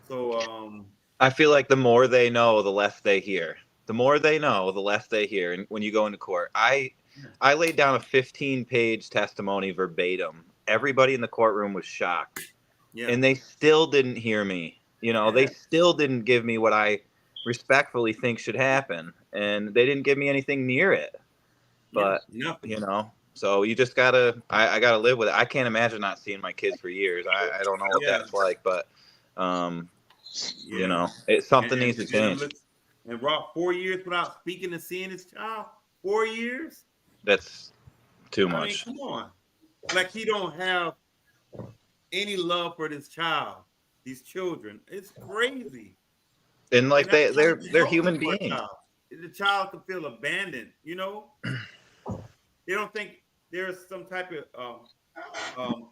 So, I feel like the more they know, the less they hear. The more they know, the less they hear. And when you go into court, I laid down a 15-page testimony verbatim. Everybody in the courtroom was shocked, yeah, and they still didn't hear me. They still didn't give me what I respectfully think should happen, and they didn't give me anything near it. But nothing. So you just gotta. I gotta live with it. I can't imagine not seeing my kids for years. I don't know what that's like, but. Yeah. Something And needs to change. And Rock 4 years without speaking and seeing his child. 4 years. That's too I mean, much. come on. Like he don't have any love for this child, these children. It's crazy. And And like that's not even they're healthy human for a beings. child. The child can feel abandoned, They don't think there's some type of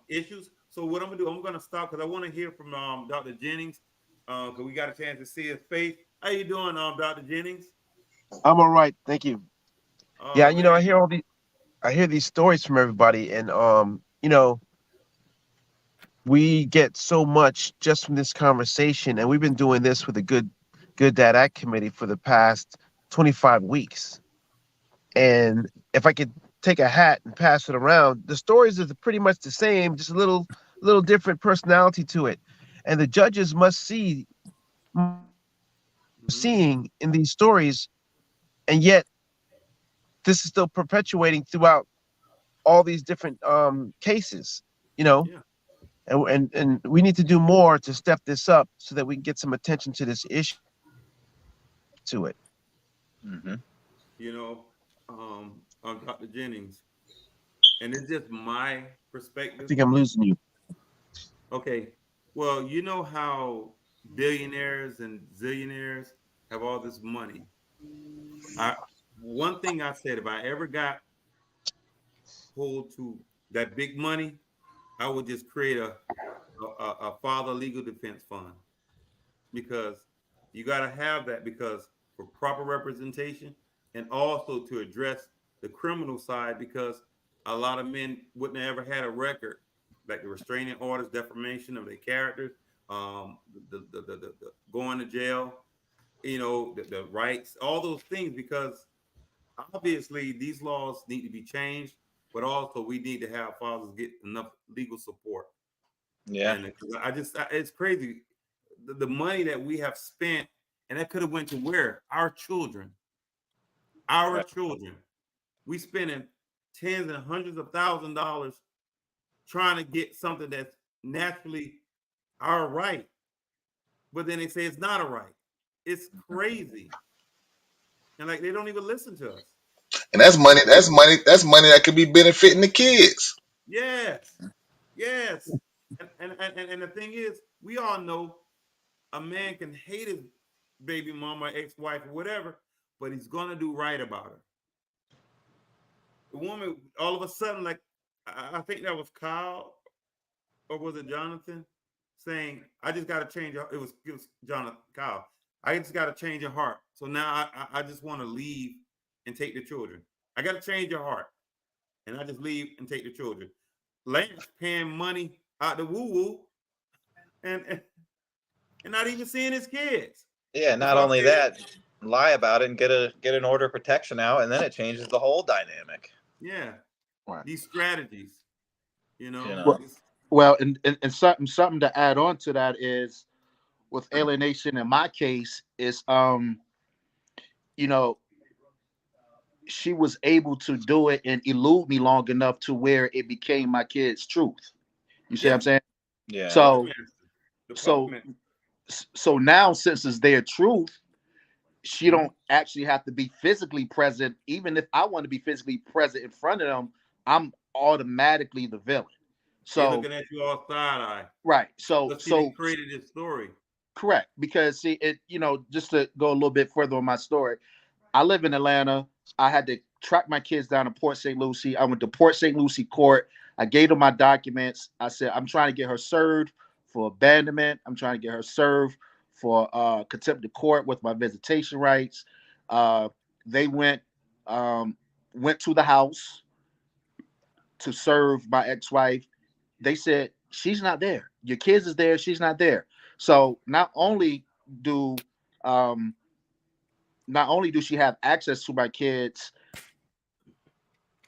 issues. So what I'm gonna do, I'm gonna stop because I want to hear from Dr. Jennings, because we got a chance to see his face. How you doing, Dr. Jennings? I'm all right, thank you. Oh Yeah, man. I hear these stories from everybody, and we get so much just from this conversation, and we've been doing this with a good dad act committee for the past 25 weeks. And if I could take a hat and pass it around, the stories are pretty much the same, just a little different personality to it. And the judges must see Mhm. seeing in these stories, and yet this is still perpetuating throughout all these different cases, you know. Yeah. And we need to do more to step this up so that we can get some attention to this issue to it. Hmm. You know, Dr. Jennings, and it's just my I perspective. think I'm losing you. Okay. Well, you know how billionaires and zillionaires have all this money. I One thing I said, if I ever got hold to that big money, I would just create a father legal defense fund, because you got to have that, because for proper representation, and also to address the criminal side, because a lot of men wouldn't have ever had a record, like the restraining orders, defamation of their characters, the going to jail, the rights, all those things, because obviously these laws need to be changed, but also we need to have fathers get enough legal support. Yeah. And it's crazy the money that we have spent, and that could have went to where our children, our Right. children. We spending tens and hundreds of $1,000s trying to get something that's naturally our right, but then they say it's not a right. It's crazy, and like they don't even listen to us. And that's money. That's money that could be benefiting the kids. Yes, yes. And the thing is, we all know a man can hate his baby mama, ex-wife, or whatever, but he's gonna do right about her. The woman, all of a sudden, like I think that was Kyle, or was it Jonathan, saying, "I just got to change." It was Jonathan, Kyle. I just got to change your heart. So now I just want to leave and take the children. I got to change your heart, and I just leave and take the children. Lance paying money out the woo woo, and and not even seeing his kids. Yeah. That's Not why I only said, that, lie about it and get an order of protection out, and then it changes the whole dynamic. yeah, Right. these strategies, You know. Well, well, and something to add on to that is with alienation in my case is you know, she was able to do it and elude me long enough to where it became my kid's truth. You see what I'm Yeah, saying? Yeah. puppet So master, the puppet so master. so now since it's their truth, she Mhm. don't actually have to be physically present. Even if I want to be physically present in front of them, I'm automatically the villain. They So looking at you all side eye. right. So But see, they so created this story. correct, because see it, just to go a little bit further on my story, I live in Atlanta. I had to track my kids down to Port St. Lucie. I went to Port St. Lucie court. I gave them my documents. I said, I'm trying to get her served for abandonment. I'm trying to get her served for contempt of court with my visitation rights. They um, went to the house to serve my ex-wife. They said, she's not there. Your kids is there. She's not there. So do um, not only do she have access to my kids,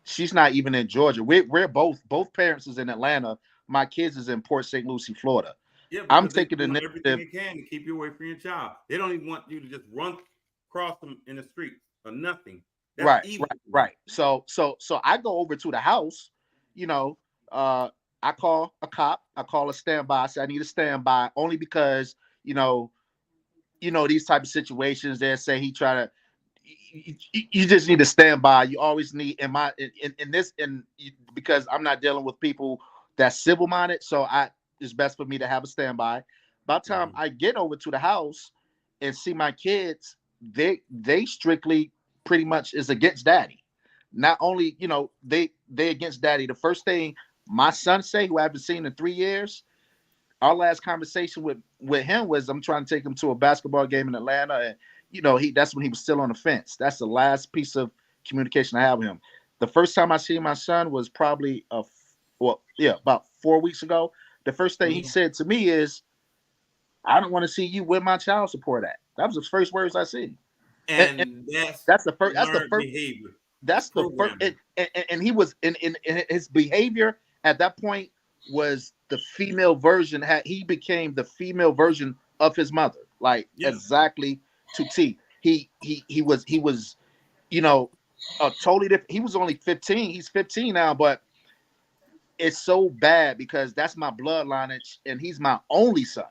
she's not even in Georgia. We're both parents is in Atlanta. My kids is in Port St. Lucie, Florida. Yeah, I'm because they're taking the doing everything initiative. they can to keep you away from your child. They don't even want you to just run across them in the street or nothing. That's Right, evil right, to me. right. So I go over to the house, you know, uh I call a cop, I call a standby, I say I need a standby only because, these type of situations, they say he try to. You just need to stand by. You always need in this because I'm not dealing with people that's civil minded, so it's best for me to have a standby. By the time I get over to the house and see my kids, they strictly pretty much is against daddy. Not only they against daddy. The first thing my son say, who I haven't seen in 3 years, our last conversation with him was I'm trying to take him to a basketball game in Atlanta, and that's when he was still on the fence. That's the last piece of communication I have with him. The first time I see my son was probably about 4 weeks ago. The first thing he said to me is, "I don't want to see you with my child support at." That was the first words I see, and that's that's the first. That's the learned first. behavior. That's the first. Programming. And he was in his behavior at that point was the female version. He became the female version of his mother, like exactly to T. He was a totally different. He was only 15. He's 15 now, but it's so bad because that's my bloodline, and he's my only son.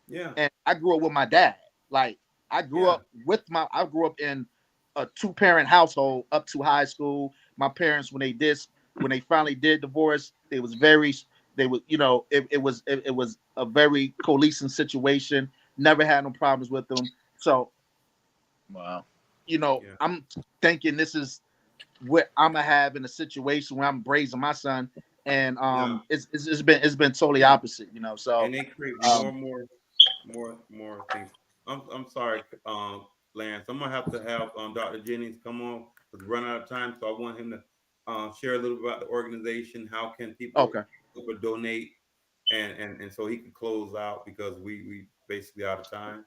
Yeah. And I grew up with my dad. Like I grew up in a 2-parent household up to high school. My parents, when they finally did divorce, it was it was a very coalescing situation. Never had no problems with them. So, wow, I'm thinking this is what I'm gonna have in a situation where I'm raising my son, and it's been totally opposite. So And they create more and more things. I'm sorry, Lance. I'm gonna have to have Dr. Jennings come on because we're running out of time. So I want him to share a little about the organization. How can people donate, and so he can close out because we basically out of time.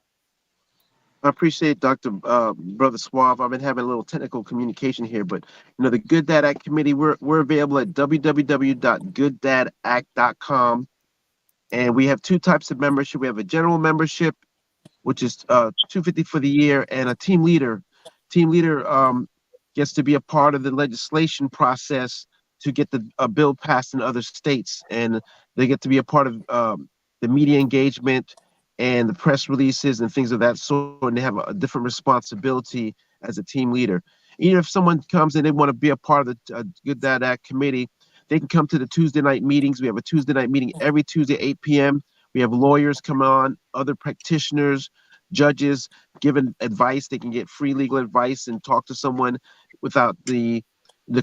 I appreciate Dr. Brother Suave. I've been having a little technical communication here, but the Good Dad Act Committee, we're available at www.gooddadact.com, and we have two types of membership. We have a general membership, which is $250 for the year, and a team leader. Team leader gets to be a part of the legislation process to get the bill passed in other states, and they get to be a part of the media engagement and the press releases and things of that sort, and they have a different responsibility as a team leader. Even if someone comes and they want to be a part of the Good Dad Act Committee, they can come to the Tuesday night meetings. We have a Tuesday night meeting every Tuesday, 8 p.m. We have lawyers come on, other practitioners, judges giving advice. They can get free legal advice and talk to someone without the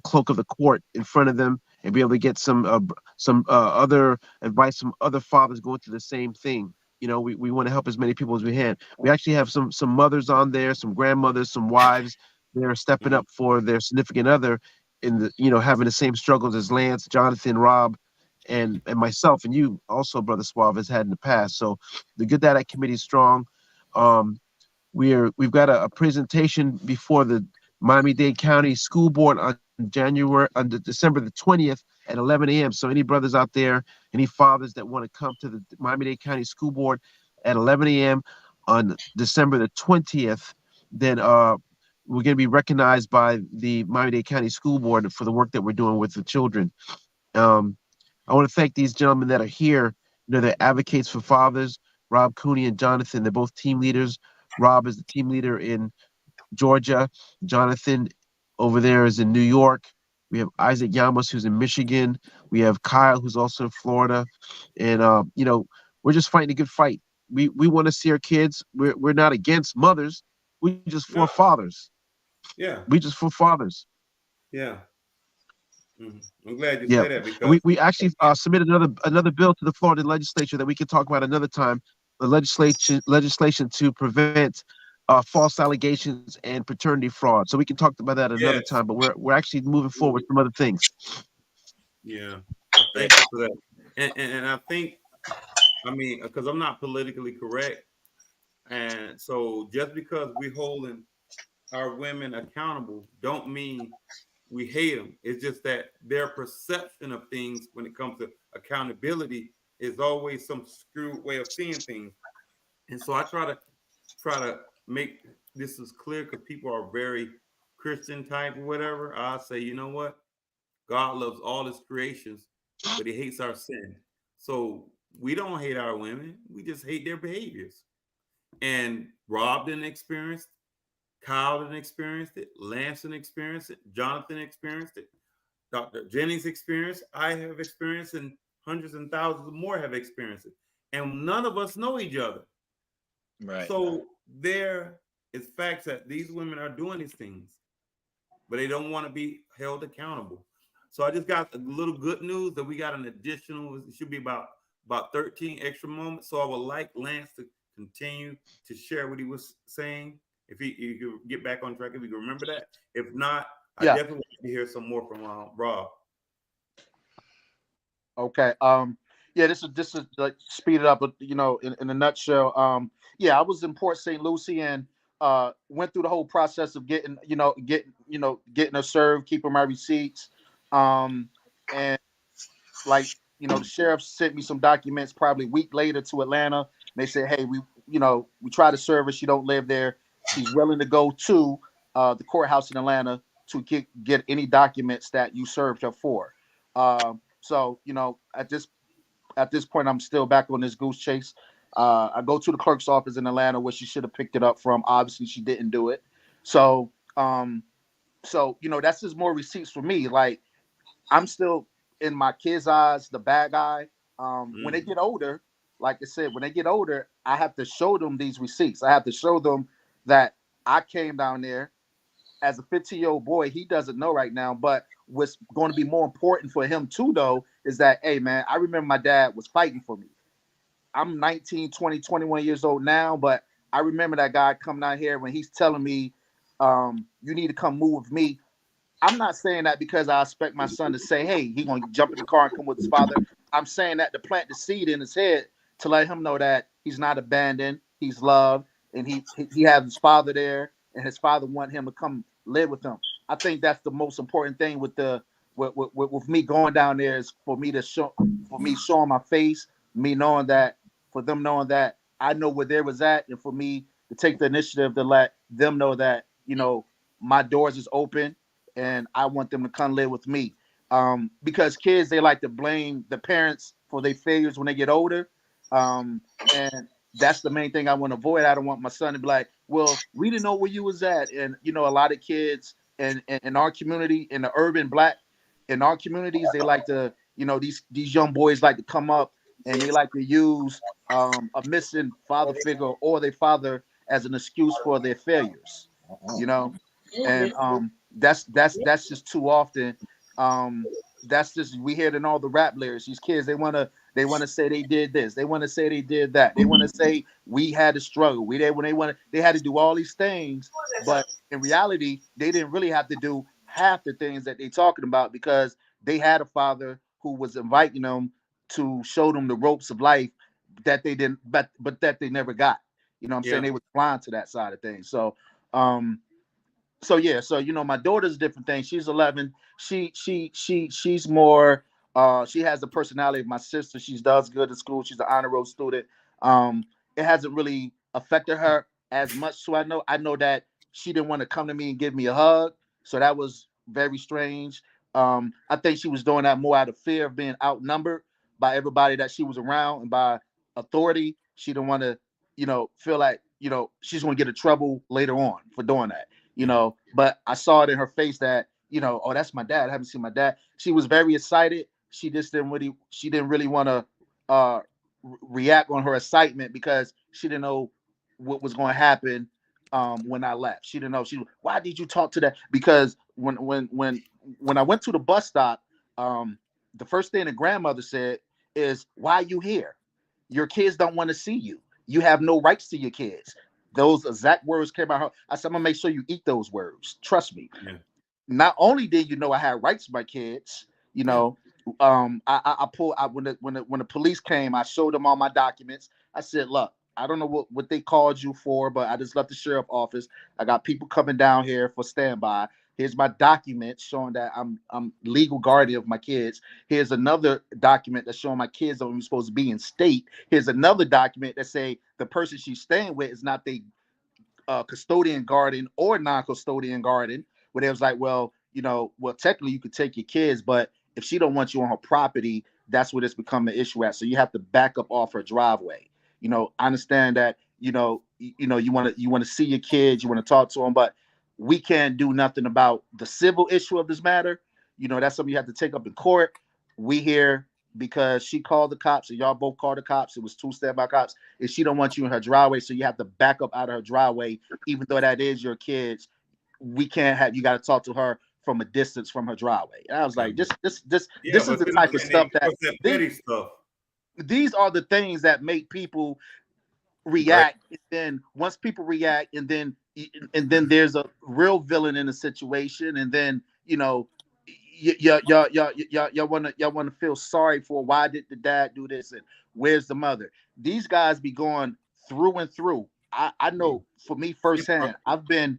cloak of the court in front of them, and be able to get some other advice from other fathers going through the same thing. We want to help as many people as we can. We actually have some mothers on there, some grandmothers, some wives. They're stepping up for their significant other in the having the same struggles as Lance, Jonathan, Rob, and myself, and you also, Brother Suave, has had in the past. So the Good Dad Act Committee is strong. We've got a presentation before the Miami-Dade County School Board on December the 20th at 11 a.m. So any brothers out there, any fathers that want to come to the Miami-Dade County School Board at 11 a.m. on December the 20th, then we're going to be recognized by the Miami-Dade County School Board for the work that we're doing with the children. I want to thank these gentlemen that are here. They're advocates for fathers, Rob Cooney and Jonathan. They're both team leaders. Rob is the team leader in Georgia. Jonathan over there is in New York. We have Isaac Llamas, who's in Michigan. We have Kyle, who's also in Florida. And, we're just fighting a good fight. We want to see our kids. We're not against mothers. We just for fathers. Yeah. We just for fathers. Yeah. I'm glad you said that because and we actually submitted another bill to the Florida legislature that we can talk about another time. The legislation to prevent false allegations and paternity fraud. So we can talk about that another time. But we're actually moving forward with some other things. Yeah, thank you for that. And I think, because I'm not politically correct, and so just because we're holding our women accountable, don't mean we hate them. It's just that their perception of things when it comes to accountability is always some screwed way of seeing things. And so I try to make this as clear because people are very Christian type or whatever. I say, you know what? God loves all his creations, but he hates our sin. So we don't hate our women. We just hate their behaviors. And Rob didn't experience it. Kyle didn't experience it. Lance didn't experience it. Jonathan experienced it. Dr. Jennings experienced. I have experienced, and hundreds and thousands more have experienced it. And none of us know each other. Right. So there is facts that these women are doing these things, but they don't want to be held accountable. So I just got a little good news that we got an additional, it should be about 13 extra moments. So I would like Lance to continue to share what he was saying. If he could get back on track, if you can remember that. If not, I Yeah. definitely want to hear some more from Rob. Okay. Yeah, this is like speed it up, but in a nutshell, yeah, I was in Port St. Lucie and went through the whole process of getting her served, keeping my receipts. And like, the sheriff sent me some documents probably a week later to Atlanta. And they said, hey, we try to serve her. She don't live there. She's willing to go to the courthouse in Atlanta to get any documents that you served her for. So, at this point, I'm still back on this goose chase. I go to the clerk's office in Atlanta where she should have picked it up from. Obviously, she didn't do it. So, that's just more receipts for me. Like, I'm still, in my kids' eyes, the bad guy. When they get older, like I said, when they get older, I have to show them these receipts. I have to show them that I came down there as a 15-year-old boy. He doesn't know right now, but what's going to be more important for him too, though, is that, hey, man, I remember my dad was fighting for me. I'm 19, 20, 21 years old now, but I remember that guy coming out here when he's telling me, you need to come move with me. I'm not saying that because I expect my son to say, hey, he's going to jump in the car and come with his father. I'm saying that to plant the seed in his head to let him know that he's not abandoned, he's loved, and he has his father there, and his father want him to come live with him. I think that's the most important thing with me going down there is for me showing my face, me knowing that, for them knowing that I know where they was at, and for me to take the initiative to let them know that, my doors is open and I want them to come live with me. Because kids, they like to blame the parents for their failures when they get older. And that's the main thing I want to avoid. I don't want my son to be like, well, we didn't know where you was at. And, a lot of kids in our community, in the urban black, in our communities, they like to, these young boys like to come up and they like to use a missing father figure or their father as an excuse for their failures, and that's just too often. That's just, we hear it in all the rap lyrics. These kids, they want to say they did this, they want to say they did that, they want to say we had to struggle, they had to do all these things, but in reality they didn't really have to do half the things that they talking about, because they had a father who was inviting them to show them the ropes of life that they didn't, but that they never got. You know what I'm saying? They were blind to that side of things. So yeah, so my daughter's a different thing. She's 11. She's more she has the personality of my sister. She does good in school. She's an honor roll student. It hasn't really affected her as much. So I know that she didn't want to come to me and give me a hug. So that was very strange. I think she was doing that more out of fear of being outnumbered by everybody that she was around and by authority. She didn't want to, feel like, she's going to get in trouble later on for doing that. But I saw it in her face that, oh, that's my dad. I haven't seen my dad. She was very excited. She didn't really want to react on her excitement because she didn't know what was going to happen when I left. She didn't know. Why did you talk to that? Because when I went to the bus stop, the first thing the grandmother said is, why are you here? Your kids don't want to see you. You have no rights to your kids. Those exact words came out. I said, I'm gonna make sure you eat those words. Trust me. Yeah. Not only did I had rights to my kids, I pulled out when the police came, I showed them all my documents. I said, look, I don't know what they called you for, but I just left the sheriff office. I got people coming down here for standby. Here's my document showing that I'm legal guardian of my kids. Here's another document that's showing my kids are supposed to be in state. Here's another document that say the person she's staying with is not the custodian guardian or non-custodian guardian. Where they was like, well, technically you could take your kids, but if she don't want you on her property, that's where it's become an issue at. So you have to back up off her driveway. I understand that you know, you want to see your kids, you want to talk to them, but we can't do nothing about the civil issue of this matter. You know, that's something you have to take up in court. We here because she called the cops, and y'all both called the cops. It was 2 standby cops, and she don't want you in her driveway, so you have to back up out of her driveway, even though that is your kids. We can't have, you got to talk to her from a distance from her driveway. And I was like, Yeah, this is but the then type of and they stuff that push that petty stuff. these are the things that make people Right. react. And then once people react, and then there's a real villain in the situation, and then y'all want to feel sorry for, why did the dad do this and where's the mother? These guys be going through and through. I know for me firsthand. I've been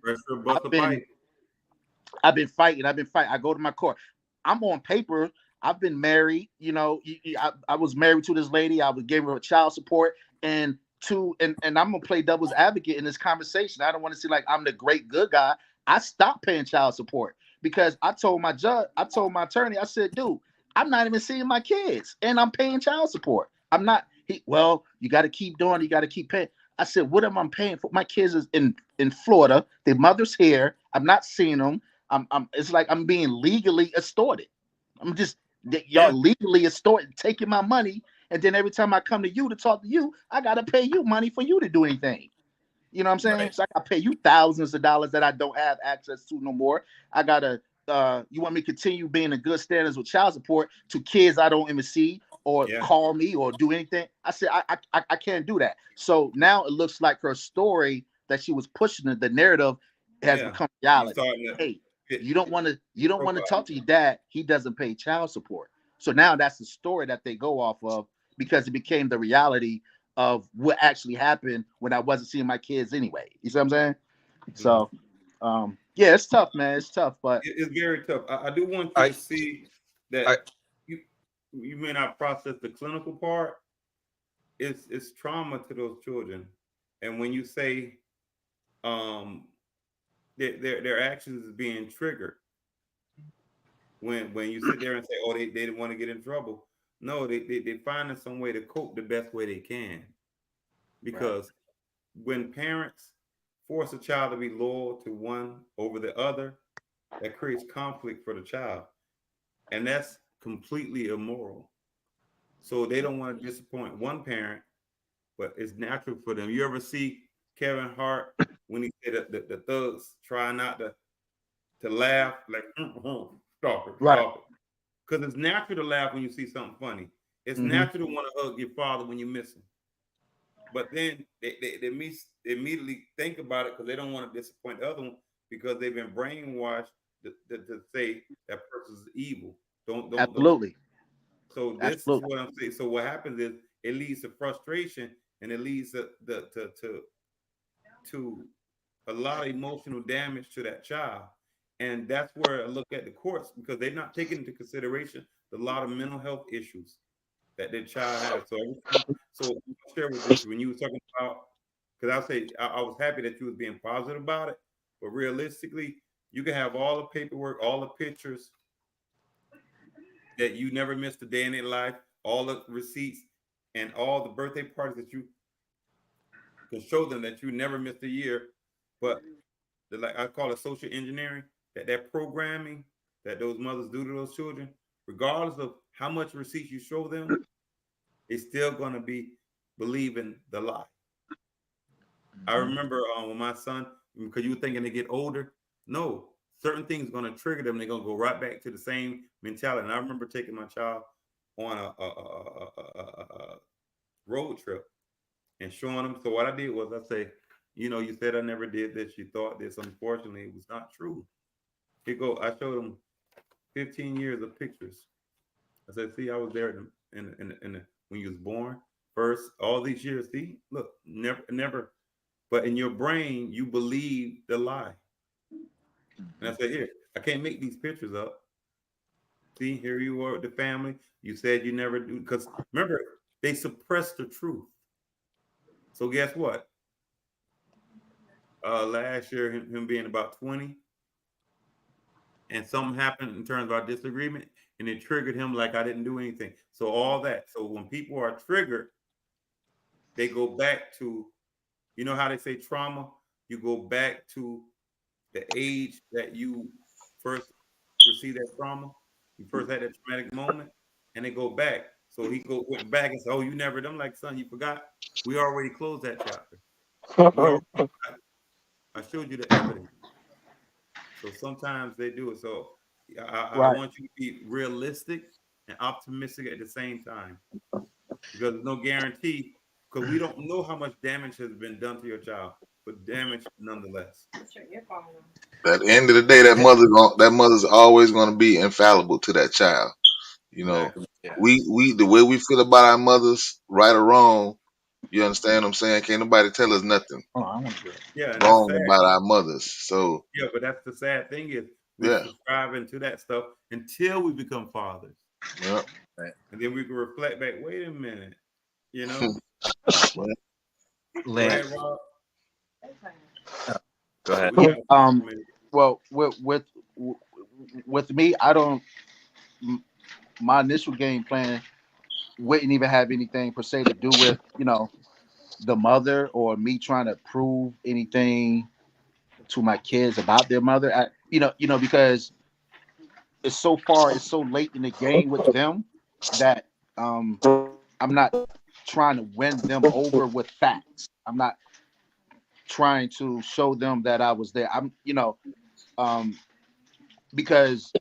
fighting. I go to my court. I'm on paper. I've been married. I was married to this lady. I was giving her child support, and I'm gonna play devil's advocate in this conversation. I don't want to seem like I'm the great good guy. I stopped paying child support because I told my attorney, I said, dude, I'm not even seeing my kids, and I'm paying child support. I'm not. Well, you got to keep doing. You got to keep paying. I said, what am I paying for? My kids is in Florida. Their mother's here. I'm not seeing them. It's like I'm being legally extorted. I'm just y'all legally extorted, taking my money, and then every time I come to you to talk to you, I gotta pay you money for you to do anything. You know what I'm saying? Right. So I gotta pay you thousands of dollars that I don't have access to no more. I gotta you want me to continue being in good standards with child support to kids I don't even see or call me or do anything? I said I can't do that. So now it looks like her story that she was pushing, the narrative has become reality. Hey, you don't want to talk to your dad. He doesn't pay child support. So now that's the story that they go off of, because it became the reality of what actually happened when I wasn't seeing my kids anyway. You see what I'm saying? So, yeah, it's tough, man. It's tough, but it's very tough. I do want you to see that you may not process the clinical part. It's trauma to those children, and when you say their actions is being triggered, when you sit there and say, oh, they didn't want to get in trouble. No, they finding some way to cope the best way they can, because when parents force a child to be loyal to one over the other, that creates conflict for the child, and that's completely immoral. So they don't want to disappoint one parent, but it's natural for them. You ever see Kevin Hart when he said that the thugs try not to laugh, like stop it, because it's natural to laugh when you see something funny. It's natural to want to hug your father when you miss him. But then they immediately think about it because they don't want to disappoint the other one, because they've been brainwashed to say that person's evil. Don't. Absolutely. So this is what I'm saying. So what happens is it leads to frustration, and it leads to a lot of emotional damage to that child. And that's where I look at the courts, because they're not taking into consideration a lot of mental health issues that their child has. So I'll share with this when you were talking about, because I was happy that you was being positive about it, but realistically, you can have all the paperwork, all the pictures that you never missed a day in their life, all the receipts, and all the birthday parties that you can show them that you never missed a year. But I call it social engineering, that programming that those mothers do to those children, regardless of how much receipts you show them, it's still going to be believing the lie. I remember when my son, because you were thinking they get older, no, certain things are going to trigger them. They're going to go right back to the same mentality. And I remember taking my child on a road trip and showing them. So what I did was I say, you said I never did this. You thought this. Unfortunately, it was not true. Here go. I showed them 15 years of pictures. I said, see, I was there in when you was born. First, all these years, see, look, never. But in your brain, you believe the lie. And I said, here, I can't make these pictures up. See, here you are with the family. You said you never do, because remember, they suppressed the truth. So guess what? Last year, him being about 20, and something happened in terms of our disagreement, and it triggered him like I didn't do anything. So all that. So when people are triggered, they go back to You know how they say trauma? You go back to the age that you first received that trauma. You first had that traumatic moment, and they go back. So went back and said, "Oh, you never." I'm like, son, you forgot. We already closed that chapter. We already. I showed you the evidence. So sometimes they do it. So I Right. want you to be realistic and optimistic at the same time, because there's no guarantee, because we don't know how much damage has been done to your child, but damage nonetheless. At the end of the day, that mother's always going to be infallible to that child. You know, Exactly. Yeah. we the way we feel about our mothers, right or wrong. You understand what I'm saying? Can't nobody tell us nothing Oh, I want to do it. Yeah, and that's wrong sad. about our mothers. So Yeah, but that's the sad thing is we're yeah, subscribing to that stuff until we become fathers, yeah. Right. and then we can reflect back. Wait a minute, you know. Well, Go ahead, Lance, Rob. go ahead. We got Well, with me, I don't. My initial game plan wouldn't even have anything per se to do with the mother or me trying to prove anything to my kids about their mother. Because it's so late in the game with them that I'm not trying to win them over with facts. I'm not trying to show them that I was there. Um, because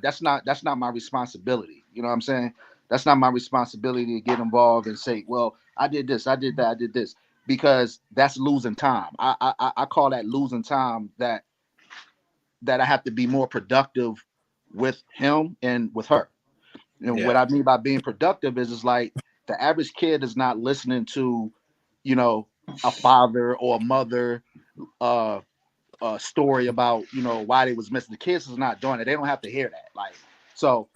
that's not my responsibility. You know what I'm saying? That's not my responsibility to get involved and say, well, I did this, I did that, I did this, because that's losing time. I call that losing time. That I have to be more productive with him and with her. And what Yeah. I mean by being productive is like the average kid is not listening to, you know, a father or a mother uh story about why they was missing. The kids is not doing it. They don't have to hear that. Like, so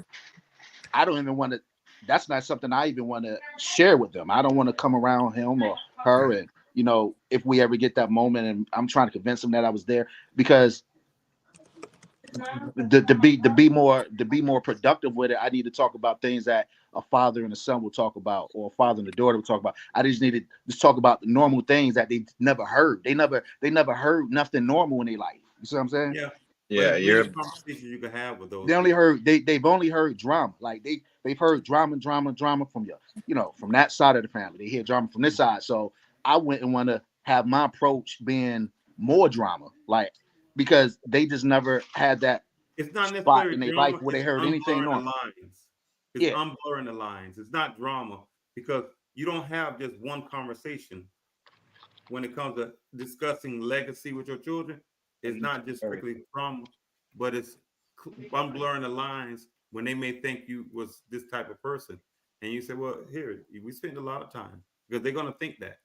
I don't even want to. That's not something I even want to share with them. I don't want to come around him or her, and if we ever get that moment, and I'm trying to convince them that I was there, because to be more productive with it, I need to talk about things that a father and a son will talk about, or a father and a daughter will talk about. I just need to just talk about the normal things that they never heard. They never heard nothing normal in their life. You see what I'm saying? yeah. But Yeah. there's many You're conversations you can have with They those only kids. heard they've only heard drama. Like they've heard drama from from that side of the family. They hear drama from this side. So I went and want to have my approach being more drama, like, because they just never had that It's not spot necessarily in their life drama, where they it's heard anything unblurring the normal. lines. It's Yeah, unblurring the lines. It's not drama, because you don't have just one conversation when it comes to discussing legacy with your children. It's not just strictly trauma, but it's unblurring the lines when they may think you was this type of person. And you say, well, here, we spend a lot of time, because they're going to think that.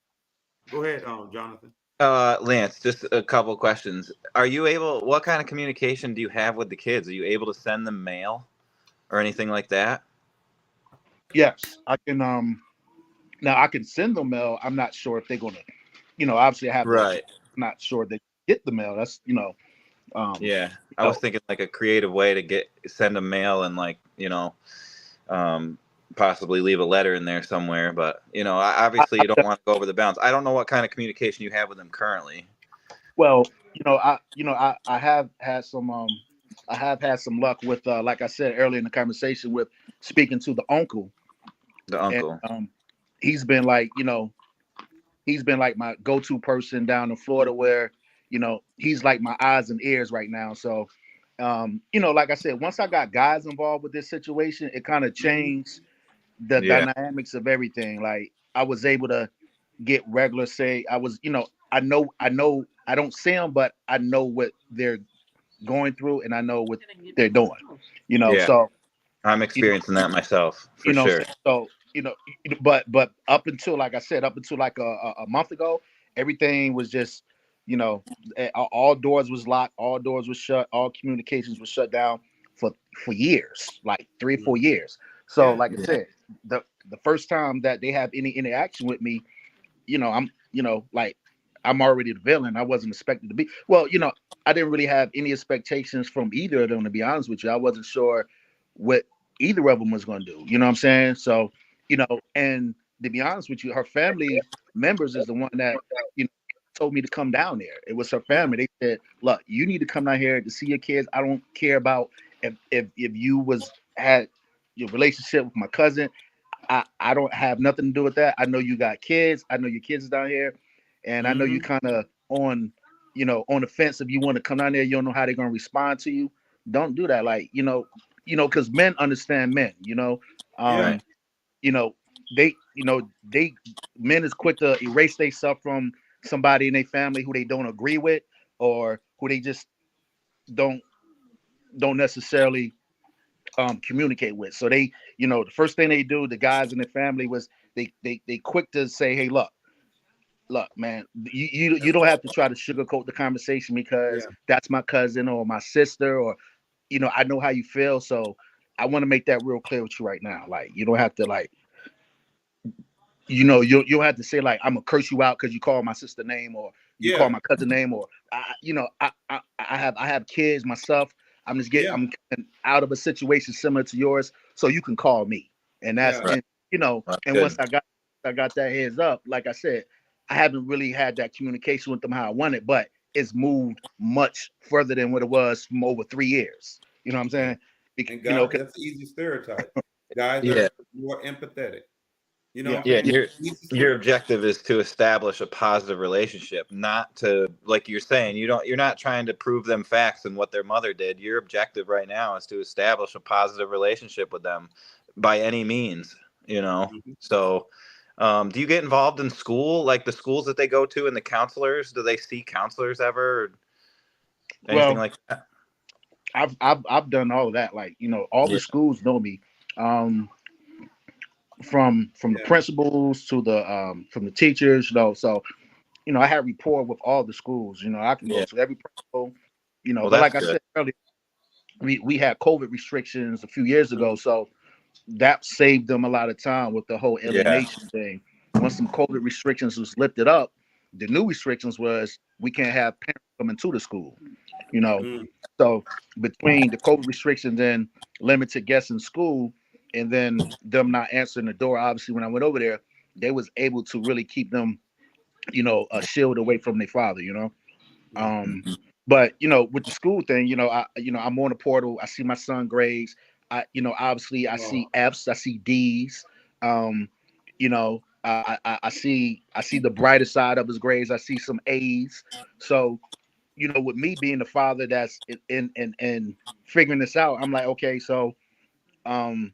Go ahead, Jonathan. Lance, just a couple questions. Are you able? What kind of communication do you have with the kids? Are you able to send them mail or anything like that? yes, I can. Now I can send them mail. I'm not sure if they're gonna, obviously I have to. Right. Not sure they get the mail. That's um, Yeah. I was no, thinking like a creative way to send them mail and um, possibly leave a letter in there somewhere. But I, obviously I, you don't want to go over the bounds. I don't know what kind of communication you have with them currently. well, I have had some luck with, like I said earlier in the conversation, with speaking to the uncle, The and uncle. he's been like my go-to person down in Florida, where he's like my eyes and ears right now. So like I said, once I got guys involved with this situation, it kind of changed the Yeah. dynamics of everything. Like, I was able to get regular say. I was, I know I don't see them, but I know what they're going through, and I know what they're doing. Yeah. So I'm you know, experiencing that myself for you know, sure. so but up until, like I said, up until like a month ago, everything was just, all doors was locked, all doors was shut, all communications was shut down for years, like 3 or 4 years. So, Yeah. like I Yeah. said, the first time that they have any interaction with me, like, I'm already the villain. I wasn't expected to be. Well, I didn't really have any expectations from either of them, to be honest with you. I wasn't sure what either of them was going to do. You know what I'm saying? So, and to be honest with you, her family members is the one that told me to come down there. It was her family. They said, "Look, you need to come down here to see your kids. I don't care about if you had your relationship with my cousin. I don't have nothing to do with that. I know you got kids. I know your kids is down here, and I know you kind of on the fence. If you want to come down there, you don't know how they're gonna respond to you. Don't do that. Like because men understand men. Yeah. You know they they men is quick to erase themselves from somebody in their family who they don't agree with or who they just don't necessarily communicate with. So they, the first thing they do, the guys in the family was they quick to say, hey, look, man, you don't have to try to sugarcoat the conversation because Yeah. that's my cousin or my sister or I know how you feel. So I want to make that real clear with you right now. Like you don't have to like you'll have to say like I'm gonna curse you out because you call my sister name or you call Yeah. my cousin name or I have kids myself. Yeah. I'm getting out of a situation similar to yours, so you can call me. And that's Yeah. Right. That's and once good. I got that heads up, like I said, I haven't really had that communication with them how I wanted, but it's moved much further than what it was from over 3 years. You know what I'm Yeah. saying? And 'Cause- that's the easy stereotype. Guys Yeah. are more empathetic. You know yeah, what I'm Yeah, saying? your objective is to establish a positive relationship, not to, like you're saying, you're not trying to prove them facts and what their mother did. Your objective right now is to establish a positive relationship with them by any means, Mhm. So, do you get involved in school, like the schools that they go to and the counselors? Do they see counselors ever or anything well, like that? I've done all of that. Like all the Yeah. schools know me. Um, from the Yeah. principals to the from the teachers, so I had rapport with all the schools. I can go Yeah. to every principal, Well, but that's like I good. said earlier, we had COVID restrictions a few years ago, so that saved them a lot of time with the whole Yeah. alienation thing. Once some COVID restrictions was lifted up, the new restrictions was we can't have parents coming to the school. You know, Mm. so between the COVID restrictions and limited guests in school, and then them not answering the door, obviously when I went over there, they was able to really keep them, a shield away from their father. Yeah. Um, but with the school thing, I'm on the portal. I see my son grades. Obviously I see Wow. F's, I see D's. I see the brighter side of his grades. I see some A's. So with me being the father that's in figuring this out, I'm like, um,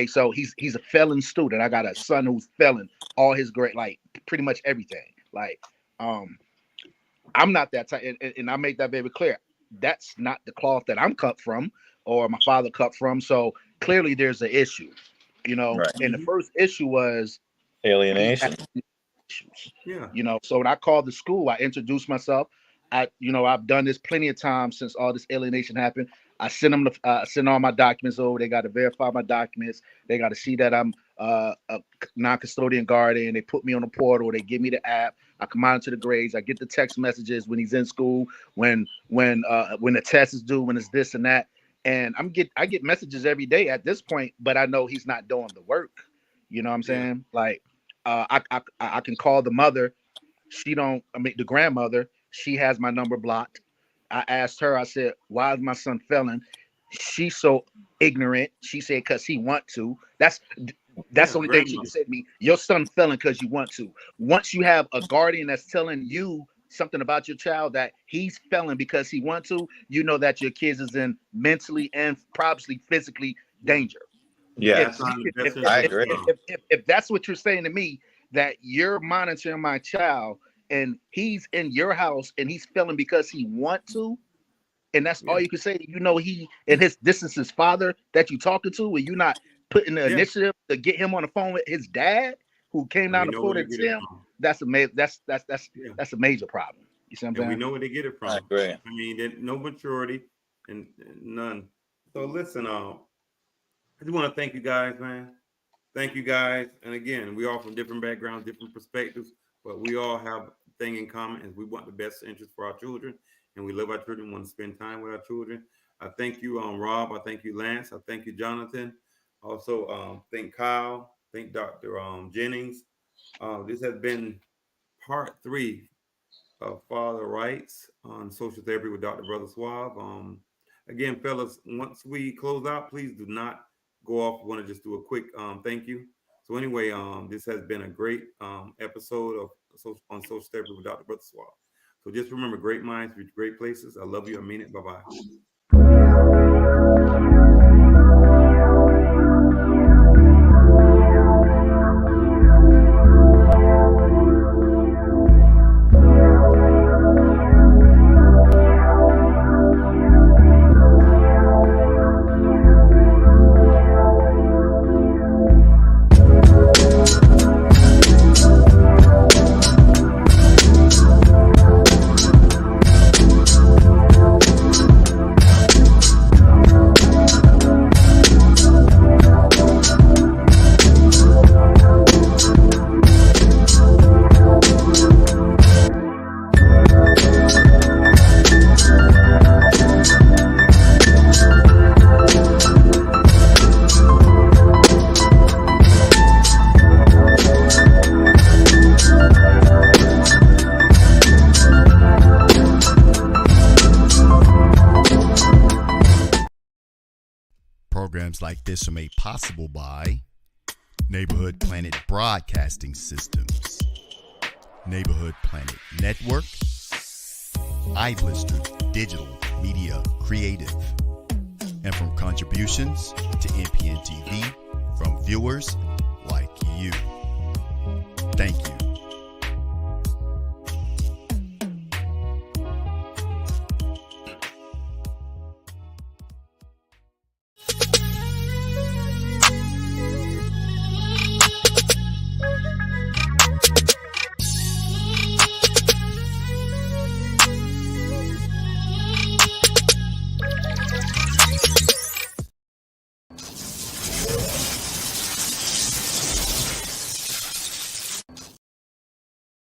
so he's a felon student. I got a son who's felon all his grade, like pretty much everything. Like, I'm not that type, and I make that very clear. That's not the cloth that I'm cut from, or my father cut from. So clearly, there's an issue, Right. And the Mhm. first issue was he had Alienation. issues. Yeah. So when I called the school, I introduced myself. I've done this plenty of times since all this alienation happened. I send all my documents over. They got to verify my documents. They got to see that I'm a non-custodian guardian. They put me on the portal. They give me the app. I can monitor the grades. I get the text messages when he's in school, when the test is due, when it's this and that. And I get messages every day at this point, but I know he's not doing the work. You know what I'm Yeah. saying? Like I can call the mother. She don't. I mean, the grandmother. She has my number blocked. I asked her. I said, "Why is my son felon?" She's so ignorant. She said, "Cause he want to." That's Yeah. the only thing she can Grandmother. say to me. Your son felon because you want to. Once you have a guardian that's telling you something about your child that he's felon because he want to, you know that your kids is in mentally and probably physically Yeah. danger. Yeah, If That's not in the if best if I interest if, of agree. if, them. if, if, if that's what you're saying to me, that you're monitoring my child and he's in your house and he's feeling because he want to, and that's Yeah. all you can say. He and this is his father that you talking to, and you're not putting the Yeah. initiative to get him on the phone with his dad who came And we down to know where Florida they to get see it him. from. That's a major. Yeah. That's a major problem. You see what I'm And we saying? know where they get it I from. agree. I mean, no maturity and none. So listen, I just want to thank you guys, man. Thank you guys. And again, we all from different backgrounds, different perspectives, but we all have a thing in common is we want the best interest for our children, and we love our children. We want to spend time with our children. I thank you, Rob. I thank you, Lance. I thank you, Jonathan. Also, thank Kyle. Thank Dr. Jennings. This has been part 3 of Father Rights on Social Therapy with Dr. Brother Suave. Again, fellas, once we close out, please do not go off. I want to just do a quick thank you. So anyway, this has been a great episode of on Social Therapy with Dr. Brother Suave. So just remember, great minds reach great places. I love you. I mean it. Bye-bye. Programs like this are made possible by Neighborhood Planet Broadcasting Systems, Neighborhood Planet Network, iBlister Digital Media Creative, and from contributions to NPNTv from viewers like you. Thank you.